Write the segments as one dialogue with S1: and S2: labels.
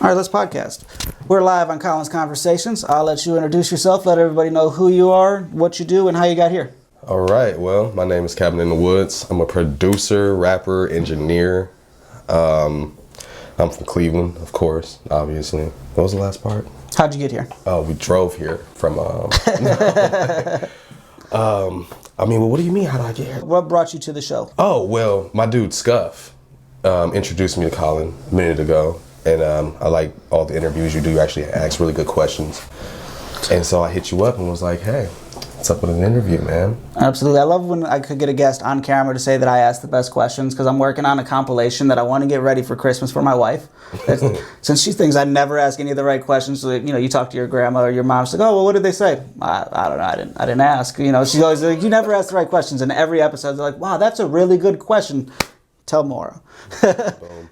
S1: All right, let's podcast. We're live on Colin's Conversations. I'll let you introduce yourself, let everybody know who you are, what you do, and how you got here.
S2: All right, well, my name is CabinInTheWoods. I'm a producer, rapper, engineer. I'm from Cleveland, of course, obviously. What was the last part?
S1: How'd you get here?
S2: Oh, we drove here from, what do you mean, how did I get here?
S1: What brought you to the show?
S2: Oh, well, my dude, Scuff, introduced me to Colin a minute ago. And I like all the interviews you do. You actually ask really good questions. And so I hit you up and was like, hey, what's up with an interview, man?
S1: Absolutely. I love when I could get a guest on camera to say that I asked the best questions, because I'm working on a compilation that I want to get ready for Christmas for my wife. Since she thinks I never ask any of the right questions, so, you talk to your grandma or your mom, she's like, oh, well, what did they say? I don't know. I didn't ask. She's always like, you never ask the right questions. And every episode, they're like, wow, that's a really good question. Tell Maura.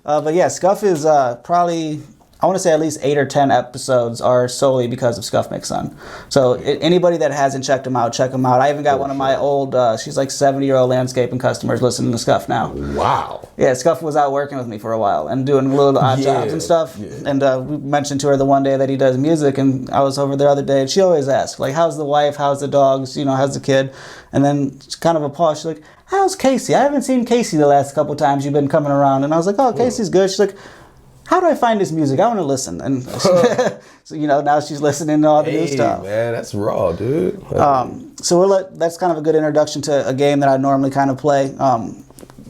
S1: But yeah, Scuff is probably, I want to say at least 8 or 10 episodes are solely because of Scuff Mixon. So anybody that hasn't checked him out, check him out. I even got one of my old, she's like 70-year-old landscaping customers listening to Scuff now.
S2: Wow.
S1: Yeah, Scuff was out working with me for a while and doing little odd jobs and stuff. Yeah. And we mentioned to her the one day that he does music, and I was over the other day, and she always asks, like, how's the wife, how's the dogs, how's the kid? And then kind of a pause, she's like, how's Casey? I haven't seen Casey the last couple times you've been coming around. And I was like, oh, Casey's good. She's like, how do I find his music? I want to listen. And so, now she's listening to all the new stuff.
S2: Man, that's raw, dude.
S1: So that's kind of a good introduction to a game that I normally kind of play.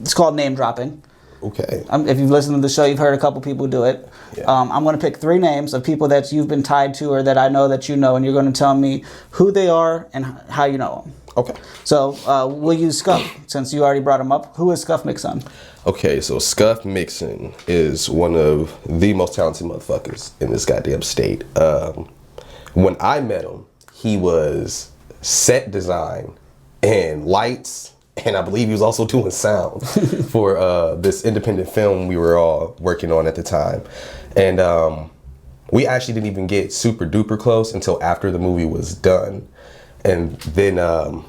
S1: It's called name dropping.
S2: Okay.
S1: If you've listened to the show, you've heard a couple people do it. Yeah. I'm going to pick 3 names of people that you've been tied to or that I know that you know, and you're going to tell me who they are and how you know them.
S2: Okay.
S1: So we'll use Scuff, since you already brought him up. Who is Scuff Mixon?
S2: Okay, so Scuff Mixon is one of the most talented motherfuckers in this goddamn state. When I met him, he was set design and lights, and I believe he was also doing sound for this independent film we were all working on at the time. And we actually didn't even get super duper close until after the movie was done. And then I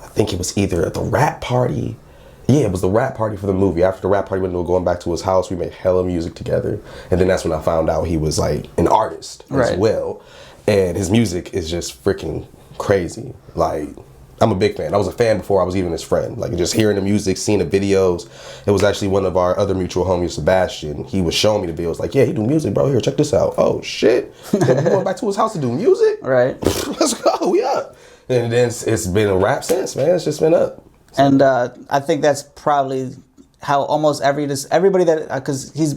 S2: think it was either at the rap party. Yeah, it was the rap party for the movie. After the rap party, we were going back to his house. We made hella music together. And then that's when I found out he was like an artist as well. And his music is just freaking crazy. Like, I'm a big fan. I was a fan before I was even his friend. Like, just hearing the music, seeing the videos. It was actually one of our other mutual homies, Sebastian. He was showing me the videos. Like, yeah, he do music, bro. Here, check this out. Oh, shit. We going back to his house to do music?
S1: Right.
S2: Let's go. We up. And then it's been a rap since, man. It's just been up. So.
S1: And I think that's probably how almost everybody that, because he's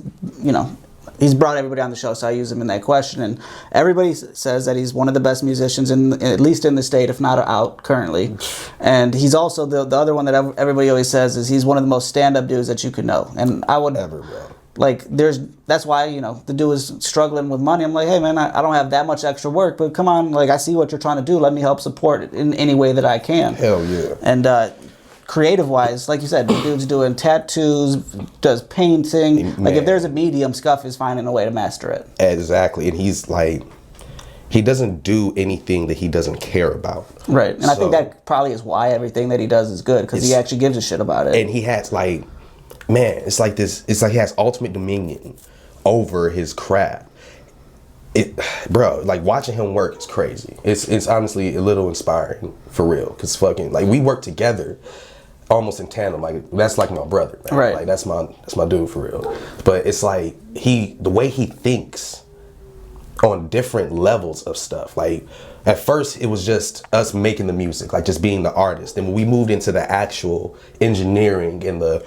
S1: brought everybody on the show, so I use him in that question. And everybody says that he's one of the best musicians, at least in the state, if not out currently. And he's also the other one that everybody always says is he's one of the most stand-up dudes that you could know. And I would
S2: ever, bro.
S1: Like, that's why, the dude is struggling with money. I'm like, hey, man, I don't have that much extra work, but come on, like, I see what you're trying to do. Let me help support it in any way that I can.
S2: Hell yeah.
S1: And creative-wise, like you said, the dude's doing tattoos, does painting. Man. Like, if there's a medium, Scuff is finding a way to master it.
S2: Exactly. And he's like, he doesn't do anything that he doesn't care about.
S1: Right. And I think that probably is why everything that he does is good, because he actually gives a shit about it.
S2: And he has, like, man, it's like he has ultimate dominion over his craft. Bro, like, watching him work is crazy. It's honestly a little inspiring, for real. Because fucking, like, we work together almost in tandem. Like, that's like my brother, man.
S1: Right.
S2: Like, that's my dude, for real. But it's like, the way he thinks on different levels of stuff. Like, at first it was just us making the music, like just being the artist. And when we moved into the actual engineering and the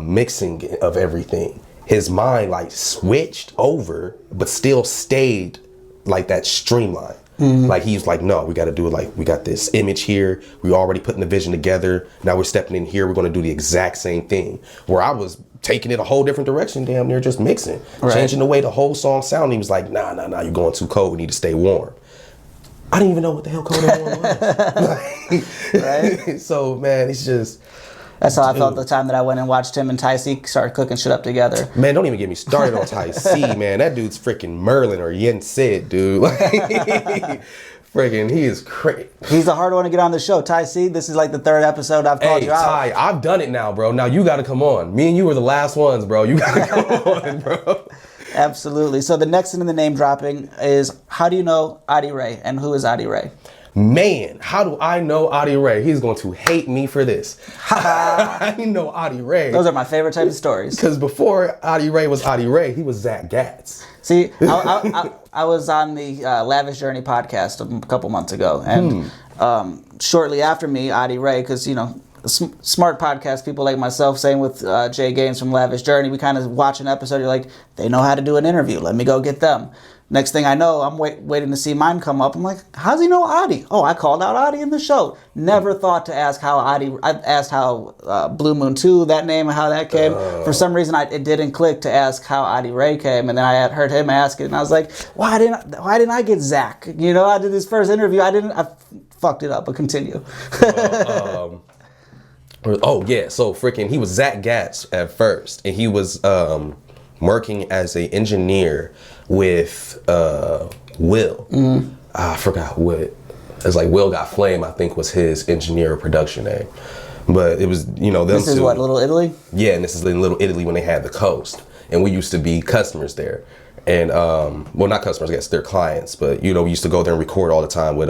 S2: mixing of everything, his mind like switched over, but still stayed like that streamline. Mm-hmm. Like, he's like, no, we got to do it. Like, we got this image here. We already putting the vision together. Now we're stepping in here. We're going to do the exact same thing. Where I was taking it a whole different direction, damn near just mixing, changing the way the whole song sounded. He was like, nah, you're going too cold. We need to stay warm. I didn't even know what the hell cold and warm was. Right? So, man, it's just...
S1: That's how I felt the time that I went and watched him and Ty C start cooking shit up together.
S2: Man, don't even get me started on Ty C, man. That dude's freaking Merlin or Yen Sid, dude. Freaking, he is crazy.
S1: He's the hard one to get on the show. Ty C, this is like the 3rd episode I've called you out.
S2: Ty, I've done it now, bro. Now you got to come on. Me and you were the last ones, bro. You got to come on, bro.
S1: Absolutely. So the next in the name dropping is, how do you know Adi Ray, and who is Adi Ray?
S2: Man, how do I know Adi Ray? He's going to hate me for this. I know Adi Ray.
S1: Those are my favorite type of stories.
S2: Because before Adi Ray was Adi Ray, he was Zach Gatz.
S1: See, I was on the Lavish Journey podcast a couple months ago, and shortly after me, Adi Ray, because, you know, smart podcast people like myself, same with Jay Gaines from Lavish Journey, we kind of watch an episode, you're like, they know how to do an interview, let me go get them. Next thing I know, I'm waiting to see mine come up. I'm like, how's he know Adi? Oh, I called out Adi in the show. Never thought to ask how Adi, I asked how Blue Moon 2, that name, and how that came. For some reason, it didn't click to ask how Adi Ray came. And then I had heard him ask it, and I was like, why didn't I get Zach? You know, I did this first interview. I fucked it up, but continue.
S2: Oh, yeah. So freaking, he was Zach Gatz at first, and he was working as an engineer with Will. I forgot what. It's like Will Got Flame, I think, was his engineer production name. But it was, you know, them
S1: This is
S2: two.
S1: what, Little Italy?
S2: Yeah, and this is in Little Italy when they had the coast. And we used to be customers there. And, well, not customers, I guess, they're clients. But, you know, we used to go there and record all the time with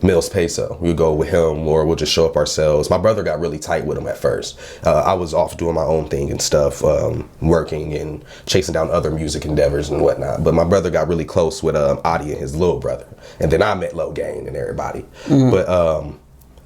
S2: Mills Peso. We would go with him, or we'll just show up ourselves. My brother got really tight with him at first. I was off doing my own thing and stuff, working and chasing down other music endeavors and whatnot. But my brother got really close with Adi and his little brother. And then I met Low Gang and everybody. But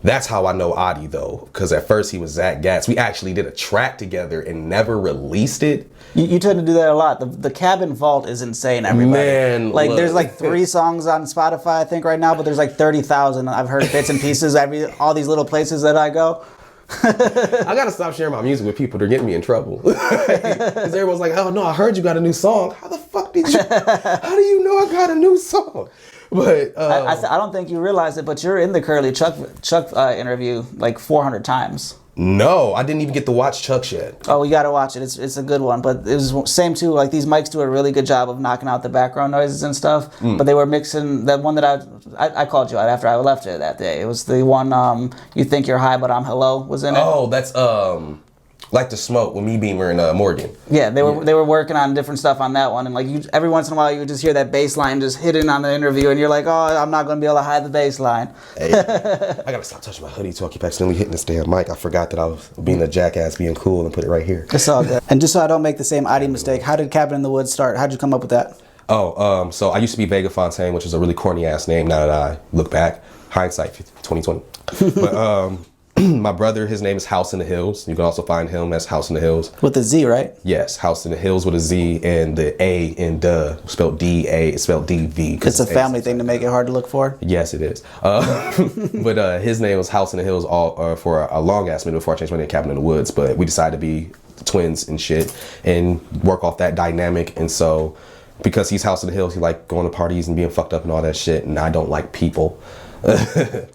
S2: that's how I know Adi, though, because at first he was Zach Gatz. We actually did a track together and never released it.
S1: You tend to do that a lot. The Cabin Vault is insane, everybody.
S2: Man,
S1: like,
S2: look.
S1: there's like 3 songs on Spotify, I think, right now, but there's like 30,000. I've heard bits and pieces all these little places that I go.
S2: I gotta stop sharing my music with people. They're getting me in trouble. Because everyone's like, oh no, I heard you got a new song. How the fuck did you? How do you know I got a new song? But
S1: I don't think you realize it, but you're in the Curly Chuck interview like 400 times.
S2: No, I didn't even get to watch Chuck's yet.
S1: Oh, you gotta watch it. It's a good one. But it was same too. Like, these mics do a really good job of knocking out the background noises and stuff. But they were mixing that one that I called you out after I left it that day. It was the one You Think You're High But I'm Hello was in it.
S2: Oh, that's Like the Smoke with Me Beamer and Morgan.
S1: Yeah, they were working on different stuff on that one, and like every once in a while you would just hear that bass line just hitting on the interview, and you're like, oh, I'm not gonna be able to hide the bass line.
S2: Hey, I gotta stop touching my hoodie so I keep accidentally hitting this damn mic. I forgot that I was being a jackass, being cool, and put it right here.
S1: It's all good. And just so I don't make the same Adi mistake, how did Cabin in the Woods start? How'd you come up with that?
S2: Oh, so I used to be Vega Fontaine, which is a really corny ass name now that I look back. Hindsight 2020. But my brother, his name is House in the Hills. You can also find him as House in the Hills.
S1: With a Z, right?
S2: Yes, House in the Hills with a Z, and the A in duh, spelled D-A, it's spelled D-V.
S1: It's a family thing to make it hard to look for.
S2: Yes, it is. But his name was House in the Hills all for a long ass minute before I changed my name to Cabin in the Woods. But we decided to be twins and shit and work off that dynamic. And so, because he's House in the Hills, he like going to parties and being fucked up and all that shit. And I don't like people.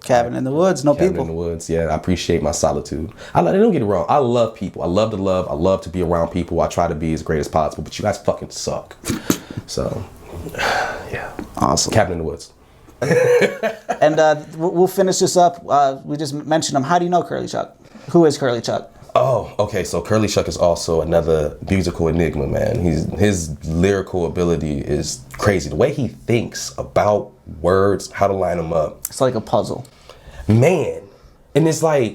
S1: Cabin in the Woods, no
S2: Cabin
S1: people.
S2: in the Woods, yeah. I appreciate my solitude. Don't get it wrong. I love people. I love to love. I love to be around people. I try to be as great as possible. But you guys fucking suck. So, yeah.
S1: Awesome.
S2: Cabin in the Woods.
S1: And we'll finish this up. We just mentioned him. How do you know Curly Chuck? Who is Curly Chuck?
S2: Oh, okay. So Curly Chuck is also another musical enigma, man. His lyrical ability is crazy. The way he thinks about words, how to line them up.
S1: It's like a puzzle.
S2: Man. And it's like,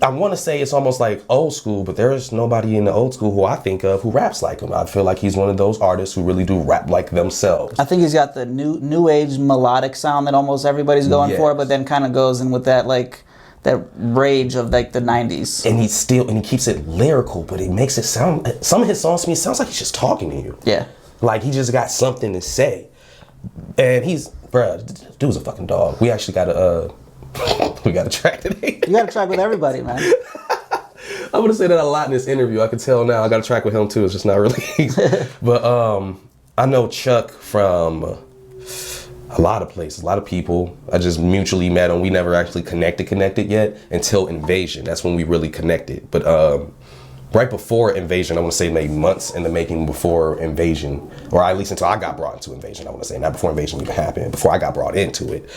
S2: I want to say it's almost like old school, but there's nobody in the old school who I think of who raps like him. I feel like he's one of those artists who really do rap like themselves.
S1: I think he's got the new age melodic sound that almost everybody's going for, but then kind of goes in with that like that rage of like the 90s. And
S2: he keeps it lyrical, but it makes it sound, some of his songs to me, it sounds like he's just talking to you.
S1: Yeah.
S2: Like he just got something to say. And dude's a fucking dog. We actually got a track today.
S1: You got a track with everybody, man.
S2: I'm gonna say that a lot in this interview. I can tell now. I got a track with him too. It's just not released. But I know Chuck from a lot of places, a lot of people. I just mutually met him. We never actually connected yet until Invasion. That's when we really connected. But right before Invasion, I want to say maybe months in the making before Invasion, or at least until I got brought into Invasion, I want to say, not before Invasion even happened, before I got brought into it.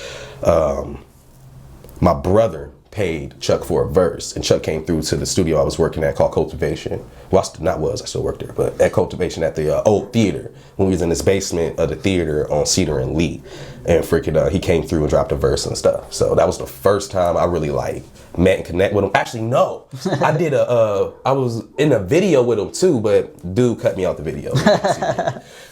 S2: My brother paid Chuck for a verse, and Chuck came through to the studio I was working at called Cultivation. Well, I still work there, but at Cultivation at the old theater, when we was in this basement of the theater on Cedar and Lee, and freaking he came through and dropped a verse and stuff. So that was the first time I really like met and connect with him. Actually, no, I did I was in a video with him too, but dude cut me out the video.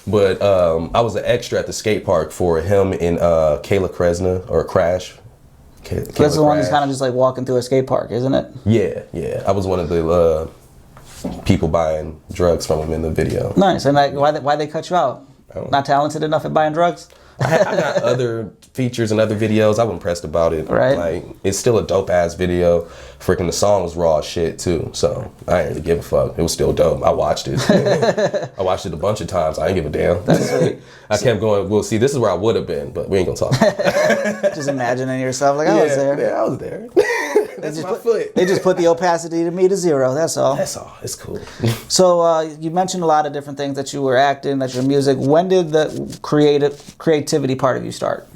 S2: But I was an extra at the skate park for him and Kayla Kresna or Crash.
S1: That's the one that's kind of just like walking through a skate park, isn't it?
S2: Yeah. I was one of the people buying drugs from him in the video.
S1: Nice. And like, why they cut you out? Not talented enough at buying drugs?
S2: I got other features and other videos. I wasn't impressed about it.
S1: Right.
S2: Like, it's still a dope ass video. Freaking the song was raw as shit too. So I didn't really give a fuck. It was still dope. I watched it. I watched it a bunch of times. I didn't give a damn. That's sweet. I kept going, well, see, this is where I would have been, but we ain't gonna talk about it.
S1: Just imagining yourself like, I was there.
S2: Yeah, I was there. That's my foot.
S1: They just put the opacity to me to 0. That's all.
S2: That's all. It's cool.
S1: So you mentioned a lot of different things, that you were acting, that your music. When did the creativity part of you start?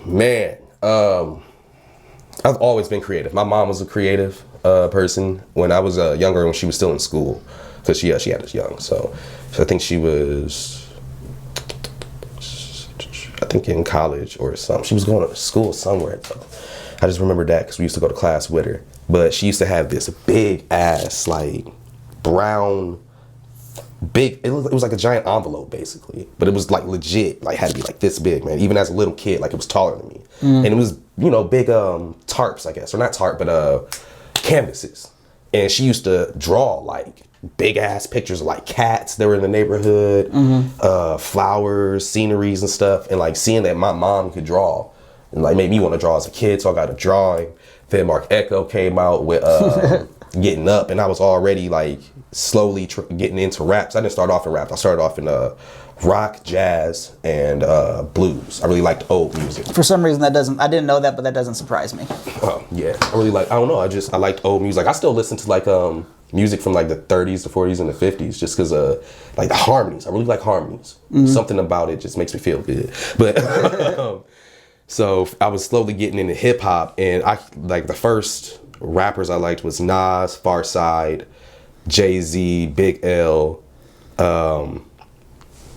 S2: Man, I've always been creative. My mom was a creative person when I was younger, when she was still in school, because she had us young. So I think she was, in college or something. She was going to school somewhere though. I just remember that because we used to go to class with her. But she used to have this big ass, like, brown, it was like a giant envelope, basically. But it was, like, legit, like, had to be, like, this big, man. Even as a little kid, like, it was taller than me. And it was, big tarps, I guess. Or not tarp, but canvases. And she used to draw, like, big ass pictures of, like, cats that were in the neighborhood, flowers, sceneries and stuff. And, like, seeing that my mom could draw, and like made me want to draw as a kid, so I got a drawing. Then Mark Echo came out with Getting Up, and I was already like slowly getting into raps. I didn't start off in rap. I started off in rock, jazz, and blues. I really liked old music.
S1: For some reason, I didn't know that, but that doesn't surprise me.
S2: Yeah, I don't know. I liked old music. I still listen to like music from like the 30s, the 40s, and the 50s, just because like the harmonies. I really like harmonies. Something about it just makes me feel good. But so I was slowly getting into hip hop, and the first rappers I liked was Nas, Pharcyde, Jay-Z, Big L, Pun.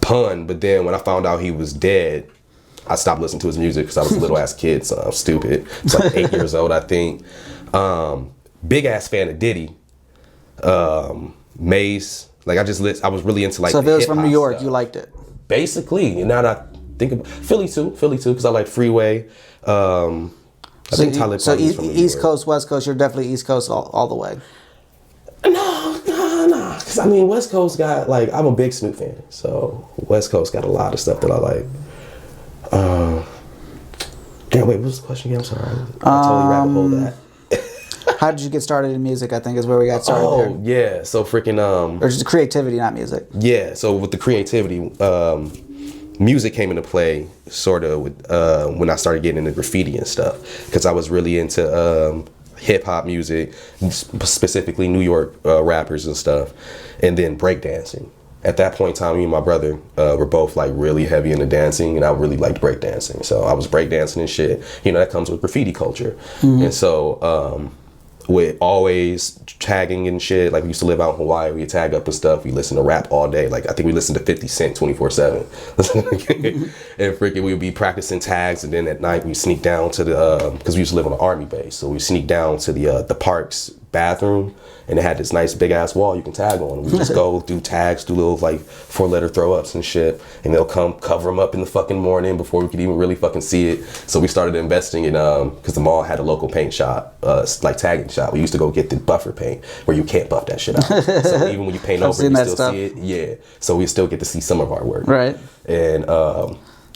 S2: But then when I found out he was dead, I stopped listening to his music because I was a little ass kid, so I was stupid. I was like 8 years old, I think. Big ass fan of Diddy, Mace. Like I was really into like.
S1: So if it was from New York,
S2: stuff.
S1: You liked it.
S2: Basically, and now that I think about Philly too, because I like Freeway. I think Talib Kweli is from New
S1: East
S2: York.
S1: Coast, West Coast, you're definitely East Coast all the way.
S2: No. Because I mean, West Coast got like, I'm a big Snoop fan, so West Coast got a lot of stuff that I like. Damn, wait, what was the question again? I'm sorry. I totally rabbit hole that.
S1: How did you get started in music? I think is where we got started.
S2: Oh, yeah. So freaking
S1: or just creativity, not music.
S2: Yeah. So with the creativity, music came into play sort of with when I started getting into graffiti and stuff, because I was really into hip hop music, specifically New York rappers and stuff, and then breakdancing. At that point in time, me and my brother were both like really heavy into dancing, and I really liked breakdancing. So I was breakdancing and shit. That comes with graffiti culture. And so with always tagging and shit, like we used to live out in Hawaii, we tag up and stuff. We listen to rap all day. Like I think we listened to 50 Cent 24/7. And freaking we would be practicing tags, and then at night we sneak down to the because we used to live on an army base, so we sneak down to the park's bathroom, and it had this nice big ass wall you can tag on. We just go do tags, do little like 4-letter throw ups and shit, and they'll come cover them up in the fucking morning before we could even really fucking see it. So we started investing in because the mall had a local paint shop, like tagging shop. We used to go get the buffer paint where you can't buff that shit out. So even when you paint over, you still see it. Yeah. So we still get to see some of our work.
S1: Right.
S2: And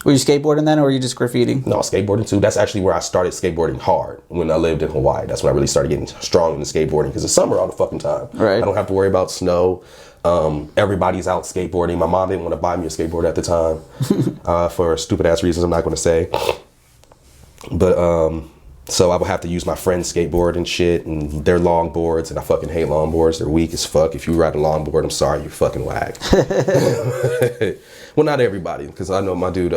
S1: were you skateboarding then, or were you just graffitiing?
S2: No, skateboarding too. That's actually where I started skateboarding hard, when I lived in Hawaii. That's when I really started getting strong into skateboarding, because it's summer all the fucking time.
S1: Right.
S2: I don't have to worry about snow. Everybody's out skateboarding. My mom didn't want to buy me a skateboard at the time for stupid ass reasons I'm not going to say. But so I would have to use my friend's skateboard and shit, and their longboards, and I fucking hate longboards. They're weak as fuck. If you ride a longboard, I'm sorry, you're fucking whack. Well, not everybody, because I know my dude,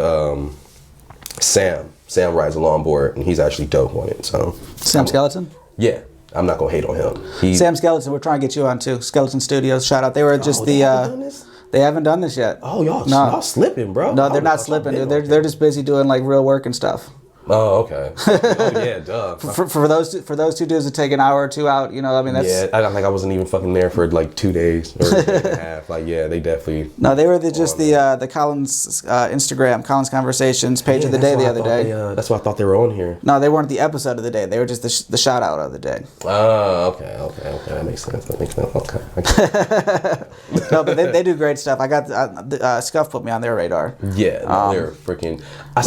S2: Sam rides a longboard, and he's actually dope on it. So
S1: Sam Skeleton?
S2: Yeah, I'm not gonna hate on him.
S1: Sam Skeleton, we're trying to get you on too. Skeleton Studios, shout out. They were just
S2: they haven't done this?
S1: They haven't done this yet.
S2: Oh, y'all slipping, bro.
S1: No, they're not slipping, dude. They're just busy doing like real work and stuff.
S2: Oh, okay. Oh, yeah, duh.
S1: For those two dudes that take an hour or two out, you know, I mean, that's...
S2: Yeah, I wasn't even fucking there for like 2 days or a day and a half. Like, yeah, they definitely...
S1: No, they were the Colin's Instagram, Colin's Conversations page of the day the other day.
S2: That's why I thought they were on here.
S1: No, they weren't the episode of the day. They were just the shout out of the day.
S2: Oh, okay. That makes sense. Okay.
S1: No, but they do great stuff. I got Scuff put me on their radar.
S2: Yeah, no, they're freaking...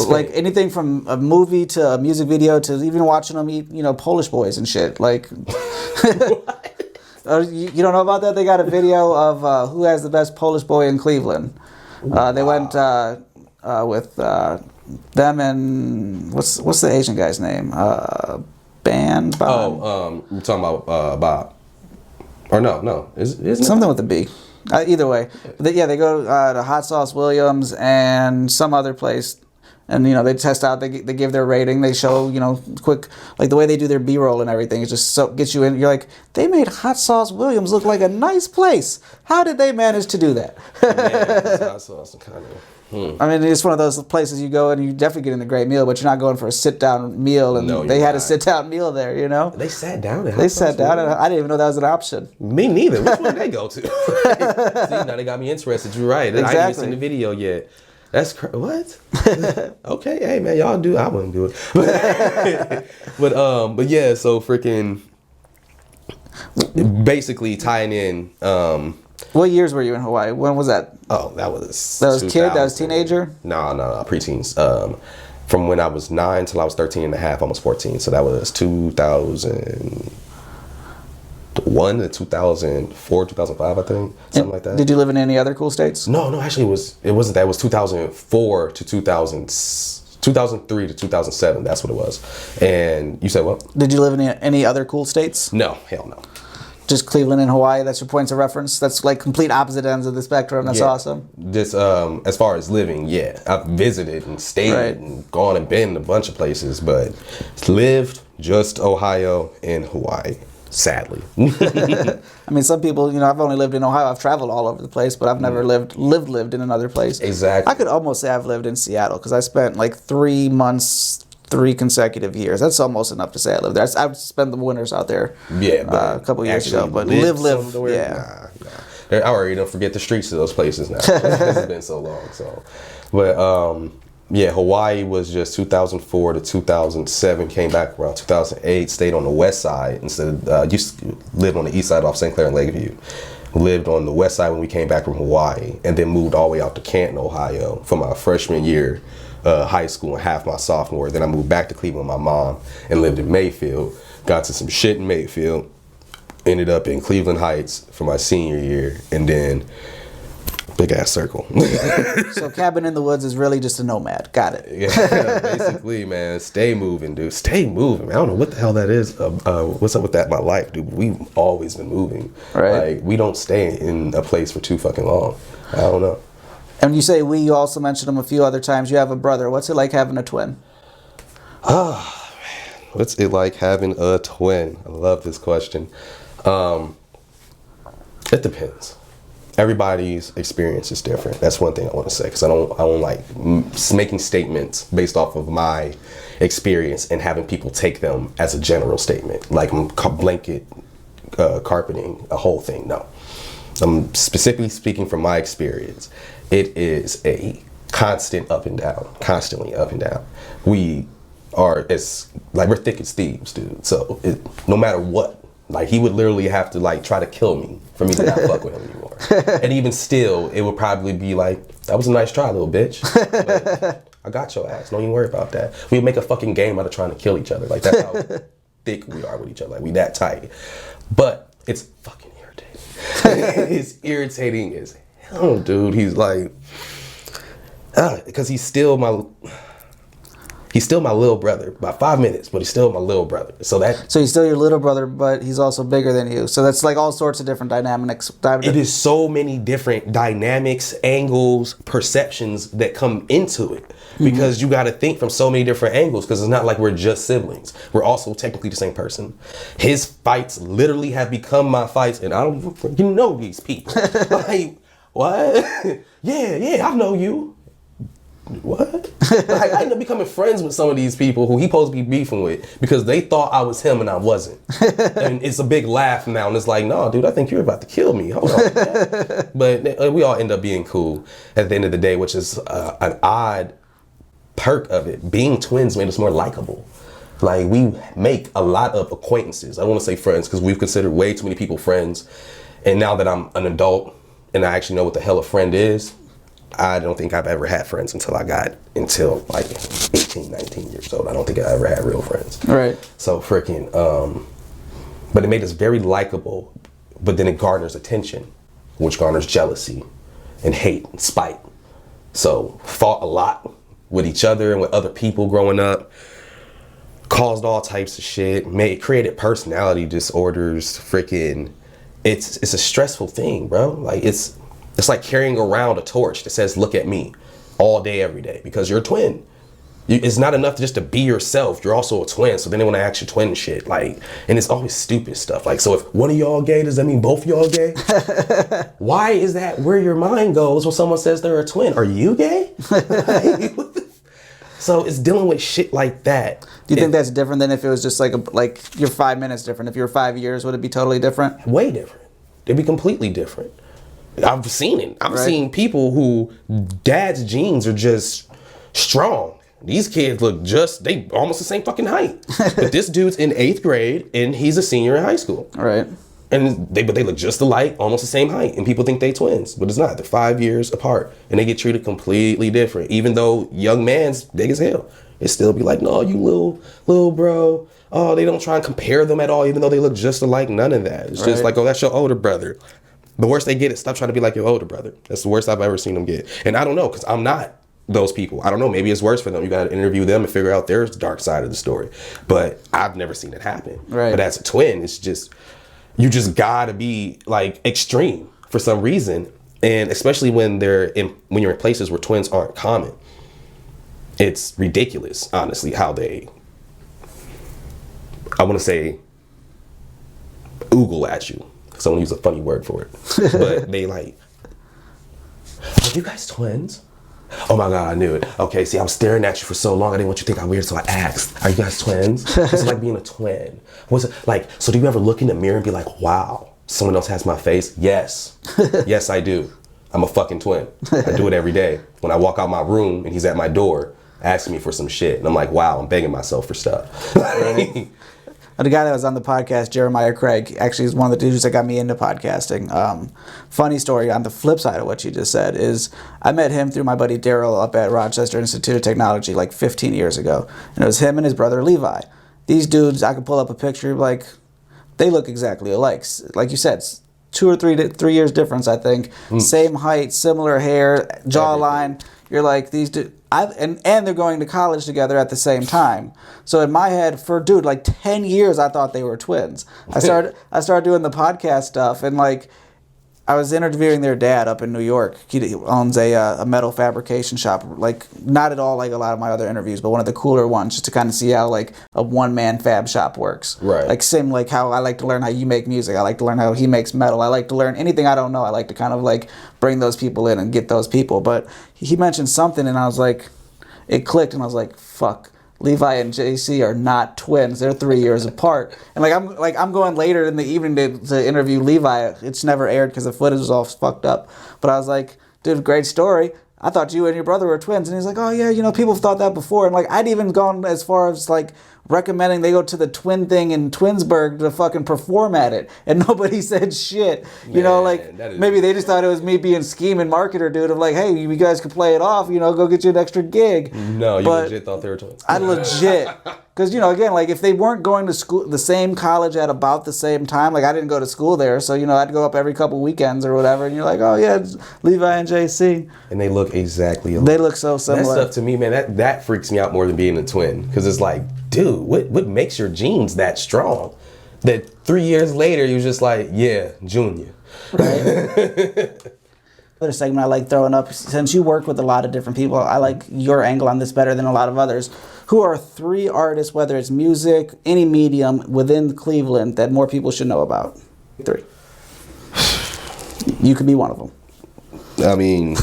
S1: Like anything from a movie to a music video to even watching them eat, you know, Polish boys and shit. Like, you don't know about that? They got a video of who has the best Polish boy in Cleveland. They went with them and what's the Asian guy's name? Band.
S2: Oh, we're talking about Bob. Or no, isn't
S1: something with a B. Either way, they go to Hot Sauce Williams and some other place. And, you know, they test out, they give their rating, they show, you know, quick, like the way they do their B-roll and everything, it just so gets you in. You're like, they made Hot Sauce Williams look like a nice place. How did they manage to do that?
S2: Yeah, Hot Sauce kind of.
S1: I mean, it's one of those places you go and you definitely get in a great meal, but you're not going for a sit-down meal, and they had a sit-down meal there, you know?
S2: They sat down at
S1: They sat down, and I didn't even know that was an option.
S2: Me neither. Which one did they go to? See, now they got me interested. You're right.
S1: Exactly.
S2: I haven't seen the video yet. That's what? Okay, hey man, y'all do. I wouldn't do it. But yeah. So freaking, basically tying in.
S1: What years were you in Hawaii? When was that?
S2: Oh, that was
S1: kid. That was teenager.
S2: No, preteens. From when I was 9 till I was 13 and a half, almost 14. So that was 2001 to 2004, 2005, I think, something like that.
S1: Did you live in any other cool states?
S2: No, actually, it wasn't that. It was 2004 to 2003 to 2007. That's what it was. And you said what?
S1: Did you live in any other cool states?
S2: No, hell no.
S1: Just Cleveland and Hawaii. That's your points of reference. That's like complete opposite ends of the spectrum. That's awesome.
S2: Just as far as living, yeah, I've visited and stayed and gone and been a bunch of places, but lived just Ohio and Hawaii. Sadly.
S1: I mean, some people, you know, I've only lived in Ohio. I've traveled all over the place, but I've never lived in another place.
S2: Exactly.
S1: I could almost say I've lived in Seattle because I spent like 3 months, 3 consecutive years. That's almost enough to say I lived there. I've spent the winters out there.
S2: Yeah, but
S1: a couple of years ago. But live. Yeah.
S2: Nah. I already don't forget the streets of those places now. It's been so long. So, but yeah, Hawaii was just 2004 to 2007. Came back around 2008. Stayed on the west side instead of used to live on the east side off St. Clair and Lakeview. Lived on the west side when we came back from Hawaii, and then moved all the way out to Canton, Ohio, for my freshman year, high school, and half my sophomore. Then I moved back to Cleveland with my mom and lived in Mayfield. Got to some shit in Mayfield. Ended up in Cleveland Heights for my senior year, and then big ass circle.
S1: So Cabin in the Woods is really just a nomad. Got it.
S2: Yeah, basically, man. Stay moving, dude. Stay moving. I don't know what the hell that is. What's up with that in my life, dude? We've always been moving.
S1: Right.
S2: Like, we don't stay in a place for too fucking long. I don't know.
S1: And when you say we, you also mentioned him a few other times. You have a brother. What's it like having a twin?
S2: Oh, man. What's it like having a twin? I love this question. It depends. Everybody's experience is different. That's one thing I want to say, because I don't like making statements based off of my experience and having people take them as a general statement, like I'm blanket carpeting a whole thing. No, I'm specifically speaking from my experience. It is a constant up and down, constantly up and down. We are we're thick as thieves, dude. So no matter what. Like, he would literally have to, like, try to kill me for me to not fuck with him anymore. And even still, it would probably be like, that was a nice try, little bitch. But I got your ass. Don't even worry about that. We'd make a fucking game out of trying to kill each other. Like, that's how thick we are with each other. Like, we that tight. But it's fucking irritating. It's irritating as hell, dude. He's like, because he's still He's still my little brother. About 5 minutes, but he's still my little brother. So
S1: he's still your little brother, but he's also bigger than you. So that's like all sorts of different dynamics.
S2: It is so many different dynamics, angles, perceptions that come into it. Because you got to think from so many different angles, because it's not like we're just siblings. We're also technically the same person. His fights literally have become my fights, and I don't, you know these people. Like, what? Yeah, I know you. What? Like, I ended up becoming friends with some of these people who he supposed to be beefing with because they thought I was him and I wasn't. And it's a big laugh now, and it's like, no, dude, I think you're about to kill me. Hold on, man. But we all end up being cool at the end of the day, which is an odd perk of it. Being twins made us more likable. Like, we make a lot of acquaintances. I don't want to say friends because we've considered way too many people friends. And now that I'm an adult and I actually know what the hell a friend is, I don't think I've ever had friends until like 18, 19 years old. I don't think I ever had real friends.
S1: Right.
S2: So freaking, but it made us very likable, but then it garners attention, which garners jealousy and hate and spite. So fought a lot with each other and with other people growing up, caused all types of shit, created personality disorders. Freaking, it's a stressful thing, bro. Like it's like carrying around a torch that says, look at me, all day, every day, because you're a twin. It's not enough just to be yourself. You're also a twin. So then they want to ask you twin shit. Like, and it's always stupid stuff. Like, so if one of y'all gay, does that mean both y'all gay? Why is that where your mind goes when someone says they're a twin? Are you gay? So it's dealing with shit like that.
S1: Do you think that's different than if it was just like you're 5 minutes different? If you're 5 years, would it be totally different?
S2: Way different. It'd be completely different. I've seen it. I've seen people who dad's genes are just strong. These kids they almost the same fucking height. But this dude's in 8th grade and he's a senior in high school.
S1: Right.
S2: And they look just alike, almost the same height. And people think they twins, but it's not. They're 5 years apart and they get treated completely different. Even though young man's big as hell, it still be like, no, you little bro. Oh, they don't try and compare them at all, even though they look just alike. None of that. It's just like, oh, that's your older brother. The worst they get is stop trying to be like your older brother. That's the worst I've ever seen them get. And I don't know, because I'm not those people. I don't know. Maybe it's worse for them. You got to interview them and figure out their dark side of the story. But I've never seen it happen.
S1: Right.
S2: But as a twin, it's just, you just got to be like extreme for some reason. And especially when you're in places where twins aren't common. It's ridiculous, honestly, how they, I want to say, oogle at you. Because I want to use a funny word for it. But they like, are you guys twins? Oh my God, I knew it. Okay, see, I was staring at you for so long, I didn't want you to think I'm weird, so I asked, are you guys twins? What's it like being a twin? What's it like? So do you ever look in the mirror and be like, wow, someone else has my face? Yes. Yes, I do. I'm a fucking twin. I do it every day. When I walk out my room and he's at my door asking me for some shit, and I'm like, wow, I'm begging myself for stuff.
S1: The guy that was on the podcast, Jeremiah Craig, actually is one of the dudes that got me into podcasting. Funny story on the flip side of what you just said is I met him through my buddy Daryl up at Rochester Institute of Technology like 15 years ago. And it was him and his brother Levi. These dudes, I could pull up a picture, like, they look exactly alike. Like you said, 2 or 3 years difference, I think. Same height, similar hair, jawline. You're like, these dudes. And they're going to college together at the same time. So in my head, for like 10 years, I thought they were twins. I started doing the podcast stuff, and like I was interviewing their dad up in New York. He owns a metal fabrication shop. Like, not at all like a lot of my other interviews, but one of the cooler ones, just to kind of see how like a one-man fab shop works. Right. Like same like how I like to learn how you make music. I like to learn how he makes metal. I like to learn anything I don't know. I like to kind of like bring those people in and get those people. But he mentioned something, and I was like, it clicked, and I was like, fuck. Levi and JC are not twins. They're 3 years apart. And I'm going later in the evening to interview Levi. It's never aired because the footage was all fucked up. But I was like, dude, great story. I thought you and your brother were twins. And he's like, oh yeah, people have thought that before. And like, I'd even gone as far as like recommending they go to the Twin thing in Twinsburg to fucking perform at it, and nobody said shit. You know, like maybe they just thought it was me being scheming marketer dude of like, hey, you guys could play it off, you know, go get you an extra gig.
S2: No, you legit thought they were twins.
S1: I legit. Because, you know, again, like, if they weren't going to school, the same college at about the same time, like, I didn't go to school there, so, you know, I'd go up every couple weekends or whatever, and you're like, oh, yeah, it's Levi and JC.
S2: And they look exactly alike.
S1: They look so similar.
S2: That stuff, to me, man, that freaks me out more than being a twin. Because it's like, dude, what makes your genes that strong? That 3 years later, you're just like, yeah, Junior.
S1: Right? Other segment I like throwing up, since you work with a lot of different people, I like your angle on this better than a lot of others. Who are 3 artists, whether it's music, any medium within Cleveland that more people should know about? 3. You could be one of them.
S2: I mean,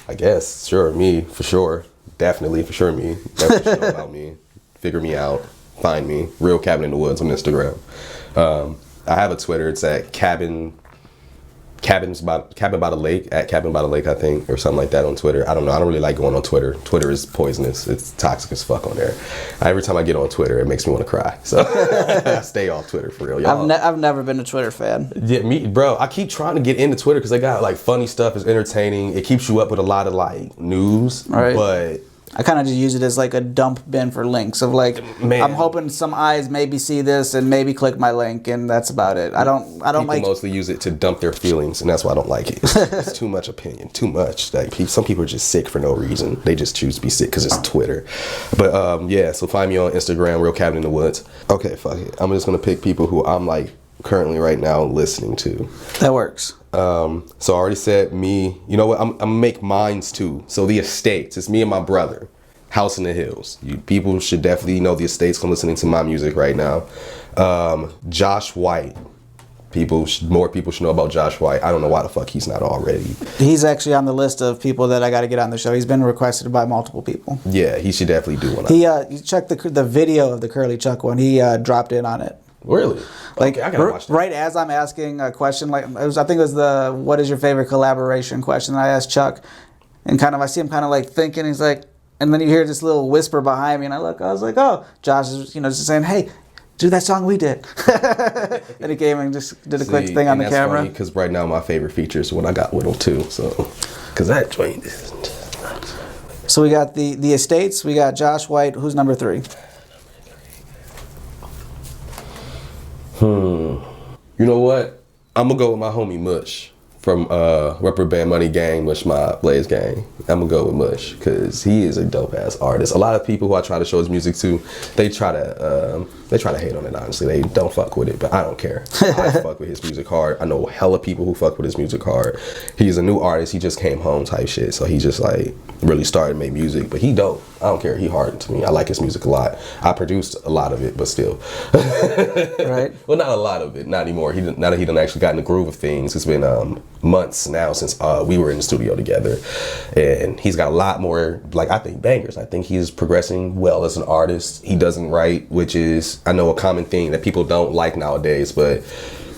S2: I guess, sure, me, for sure. Definitely, for sure, me. Never should know about me. Figure me out. Find me. Real Cabin in the Woods on Instagram. I have a Twitter. It's at Cabin by the Lake, at Cabin by the Lake, I think, or something like that on Twitter. I don't know. I don't really like going on Twitter. Twitter is poisonous. It's toxic as fuck on there. Every time I get on Twitter, it makes me want to cry. So I stay off Twitter for real. Y'all.
S1: I've never been a Twitter fan.
S2: Yeah, me, bro. I keep trying to get into Twitter because they got like funny stuff. It's entertaining. It keeps you up with a lot of like news.
S1: Right.
S2: But
S1: I kind of just use it as like a dump bin for links of like,
S2: man,
S1: I'm hoping some eyes maybe see this and maybe click my link, and that's about it. I don't like.
S2: People mostly use it to dump their feelings, and that's why I don't like it. It's too much opinion, too much. Like some people are just sick for no reason. They just choose to be sick because it's Twitter. But yeah, so find me on Instagram, Real Cabin in the Woods. Okay, fuck it. I'm just gonna pick people who I'm like currently right now listening to.
S1: That works.
S2: So I already said me. You know what? I'm gonna make mines too. So the Estates. It's me and my brother. House in the Hills. People should definitely know the Estates from listening to my music right now. Josh White. More people should know about Josh White. I don't know why the fuck he's not already.
S1: He's actually on the list of people that I got to get on the show. He's been requested by multiple people.
S2: Yeah, he should definitely do one.
S1: You checked the video of the Curly Chuck one. He dropped in on it.
S2: Really?
S1: Like,
S2: okay, I gotta watch that.
S1: Right as I'm asking a question, like I think it was the what is your favorite collaboration question that I asked Chuck, and I see him kind of like thinking. He's like, and then you hear this little whisper behind me, and I was like, oh, Josh is just saying, hey, do that song we did. And he came and just did a quick thing on the camera.
S2: Because right now my favorite feature is what I got with him too. So, because that joint is.
S1: So we got the Estates. We got Josh White. Who's number 3?
S2: You know what? I'm gonna go with my homie Mush from Rubber Band Money Gang, Mush Mob, Blaze Gang. I'm gonna go with Mush because he is a dope ass artist. A lot of people who I try to show his music to, they try to hate on it. Honestly, they don't fuck with it, but I don't care. I fuck with his music hard. I know hella people who fuck with his music hard. He's a new artist. He just came home type shit. So he just like really started to make music, but he dope. I don't care. He hard to me. I like his music a lot. I produced a lot of it, but still.
S1: Right.
S2: Well, not a lot of it. Not anymore. Now that he done actually got in the groove of things. It's been months now since we were in the studio together, and he's got a lot more, like, I think, bangers. I think he's progressing well as an artist. He doesn't write, which is, I know, a common thing that people don't like nowadays, but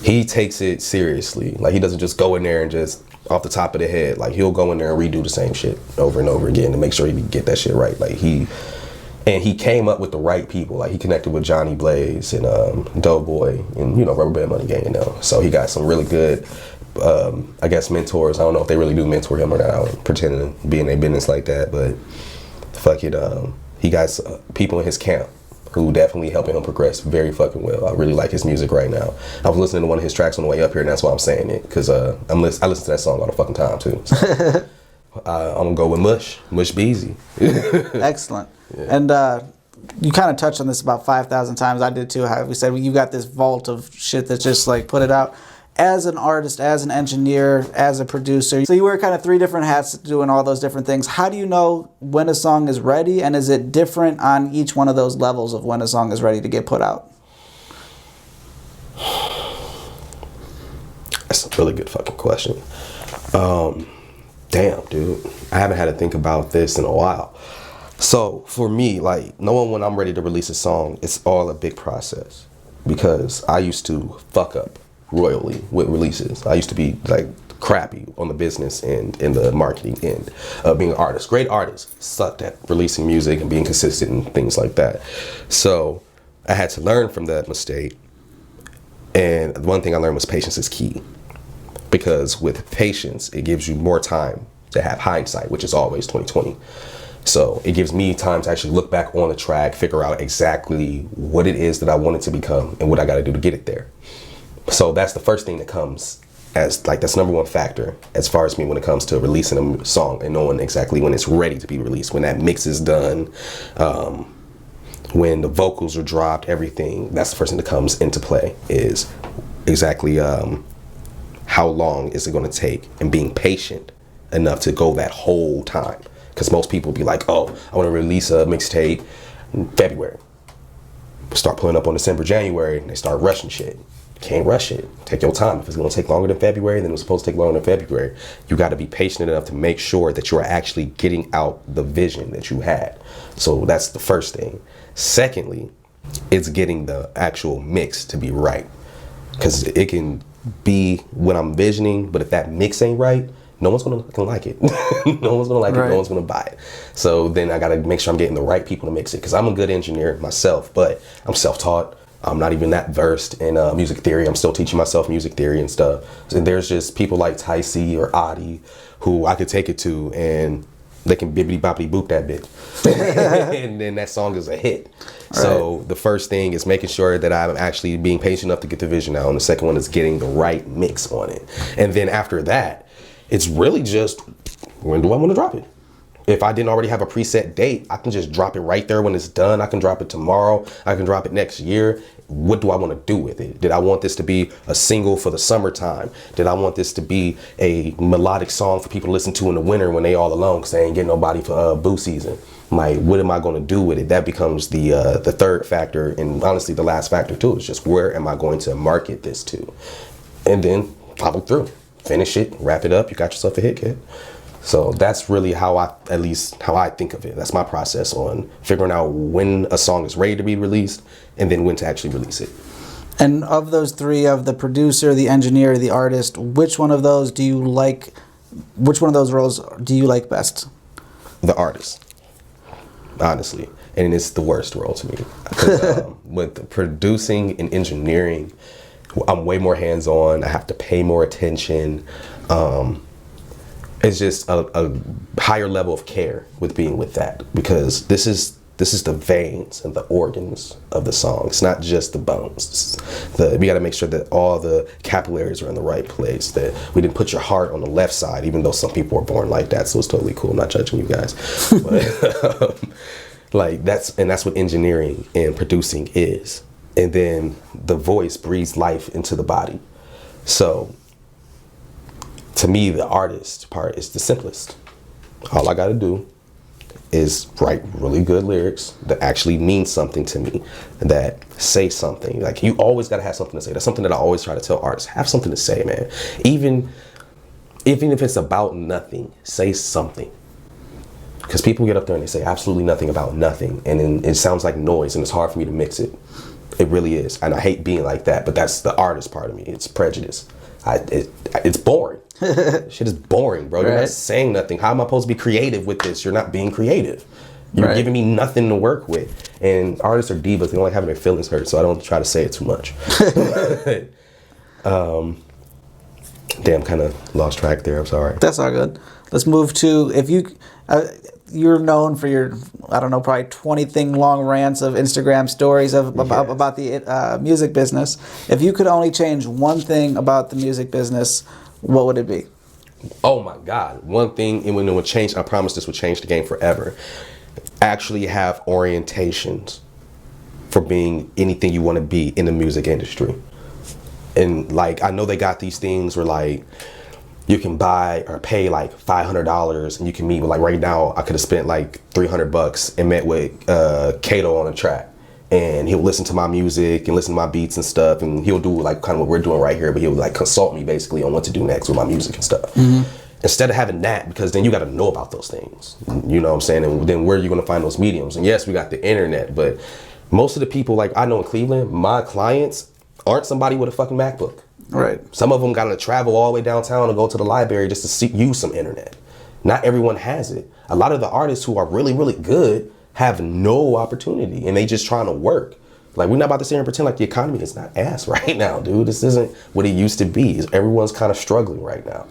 S2: he takes it seriously. Like, he doesn't just go in there and just off the top of the head. Like, he'll go in there and redo the same shit over and over again to make sure he get that shit right. Like, he came up with the right people. Like, he connected with Johnny Blaze and Doughboy and, Rubber Band Money Gang, So he got some really good, I guess, mentors. I don't know if they really do mentor him or not. I don't pretend to be in their business like that, but fuck it. He got people in his camp who definitely helping him progress very fucking well. I really like his music right now. I was listening to one of his tracks on the way up here, and that's why I'm saying it, because I listen to that song all the fucking time too. So, I'm gonna go with Mush Beezy.
S1: Excellent. Yeah. And you kind of touched on this about 5,000 times. I did too. How we said you got this vault of shit that's just like put it out. As an artist, as an engineer, as a producer, so you wear kind of 3 different hats doing all those different things. How do you know when a song is ready, and is it different on each one of those levels of when a song is ready to get put out?
S2: That's a really good fucking question. Damn, dude. I haven't had to think about this in a while. So for me, like, knowing when I'm ready to release a song, it's all a big process, because I used to fuck up royally with releases. I used to be like crappy on the business end and the marketing end of being an artist. Great artists sucked at releasing music and being consistent and things like that. So I had to learn from that mistake. And one thing I learned was patience is key. Because with patience, it gives you more time to have hindsight, which is always 2020. So it gives me time to actually look back on the track, figure out exactly what it is that I want it to become and what I got to do to get it there. So that's the first thing that comes as like, that's number one factor as far as me when it comes to releasing a song and knowing exactly when it's ready to be released, when that mix is done, when the vocals are dropped, everything. That's the first thing that comes into play is exactly how long is it going to take, and being patient enough to go that whole time. Because most people be like, oh, I want to release a mixtape in February. Start pulling up on December, January, and they start rushing shit. Can't rush it. Take your time. If it's going to take longer than February, then it's supposed to take longer than February. You got to be patient enough to make sure that you are actually getting out the vision that you had. So that's the first thing. Secondly, it's getting the actual mix to be right. Because it can be what I'm visioning, but if that mix ain't right, no one's gonna like it. No one's gonna like it. No one's gonna buy it. So then I gotta make sure I'm getting the right people to mix it. Because I'm a good engineer myself, but I'm self-taught. I'm not even that versed in music theory. I'm still teaching myself music theory and stuff. And there's just people like Ticey or Adi who I could take it to, and they can bibbity boppity boop that bitch. And then that song is a hit. Right. So the first thing is making sure that I'm actually being patient enough to get the vision out. And the second one is getting the right mix on it. And then after that, it's really just, when do I want to drop it? If I didn't already have a preset date, I can just drop it right there when it's done. I can drop it tomorrow. I can drop it next year. What do I want to do with it? Did I want this to be a single for the summertime? Did I want this to be a melodic song for people to listen to in the winter when they all alone because they ain't getting nobody for boo season? Like, what am I going to do with it? That becomes the third factor, and honestly the last factor too. Is just where am I going to market this to? And then follow through. Finish it, wrap it up, you got yourself a hit, kid. So that's really how I think of it. That's my process on figuring out when a song is ready to be released and then when to actually release it.
S1: And of those three, of the producer, the engineer, the artist, which one of those roles do you like best?
S2: The artist, honestly. And it's the worst role to me. Because with producing and engineering, I'm way more hands-on. I have to pay more attention. It's just a higher level of care with being with that, because this is the veins and the organs of the song. It's not just the bones. We got to make sure that all the capillaries are in the right place, that we didn't put your heart on the left side, even though some people are born like that. So it's totally cool. I'm not judging you guys. But, like that's what engineering and producing is. And then the voice breathes life into the body. So to me, the artist part is the simplest. All I got to do is write really good lyrics that actually mean something to me, that say something. Like, you always got to have something to say. That's something that I always try to tell artists. Have something to say, man. Even if it's about nothing, say something. Because people get up there and they say absolutely nothing about nothing, and then it sounds like noise, and it's hard for me to mix it. It really is. And I hate being like that, but that's the artist part of me. It's prejudice. It's boring. Shit is boring, bro. You're not saying nothing. How am I supposed to be creative with this? You're not being creative. You're giving me nothing to work with. And artists are divas. They don't like having their feelings hurt, so I don't try to say it too much. Damn, kind of lost track there. I'm sorry.
S1: That's all good. Let's move to, if you... you're known for your, I don't know, probably 20-thing long rants of Instagram stories about the music business. If you could only change one thing about the music business, what would it be?
S2: Oh my God. One thing, and when it would change, I promise this would change the game forever. Actually have orientations for being anything you want to be in the music industry. And like, I know they got these things where like, you can buy or pay like $500 and you can meet with, like right now I could have spent like $300 and met with Kato on a track, and he'll listen to my music and listen to my beats and stuff, and he'll do like kind of what we're doing right here, but he'll like consult me basically on what to do next with my music and stuff. Mm-hmm. Instead of having that, because then you got to know about those things, you know what I'm saying? And then where are you going to find those mediums? And yes, we got the internet, but most of the people like I know in Cleveland, my clients aren't somebody with a fucking MacBook.
S1: Right.
S2: Some of them got to travel all the way downtown to go to the library just to use some internet. Not everyone has it. A lot of the artists who are really, really good have no opportunity, and they just trying to work. Like, we're not about to sit here and pretend like the economy is not ass right now, dude. This isn't what it used to be. Everyone's kind of struggling right now.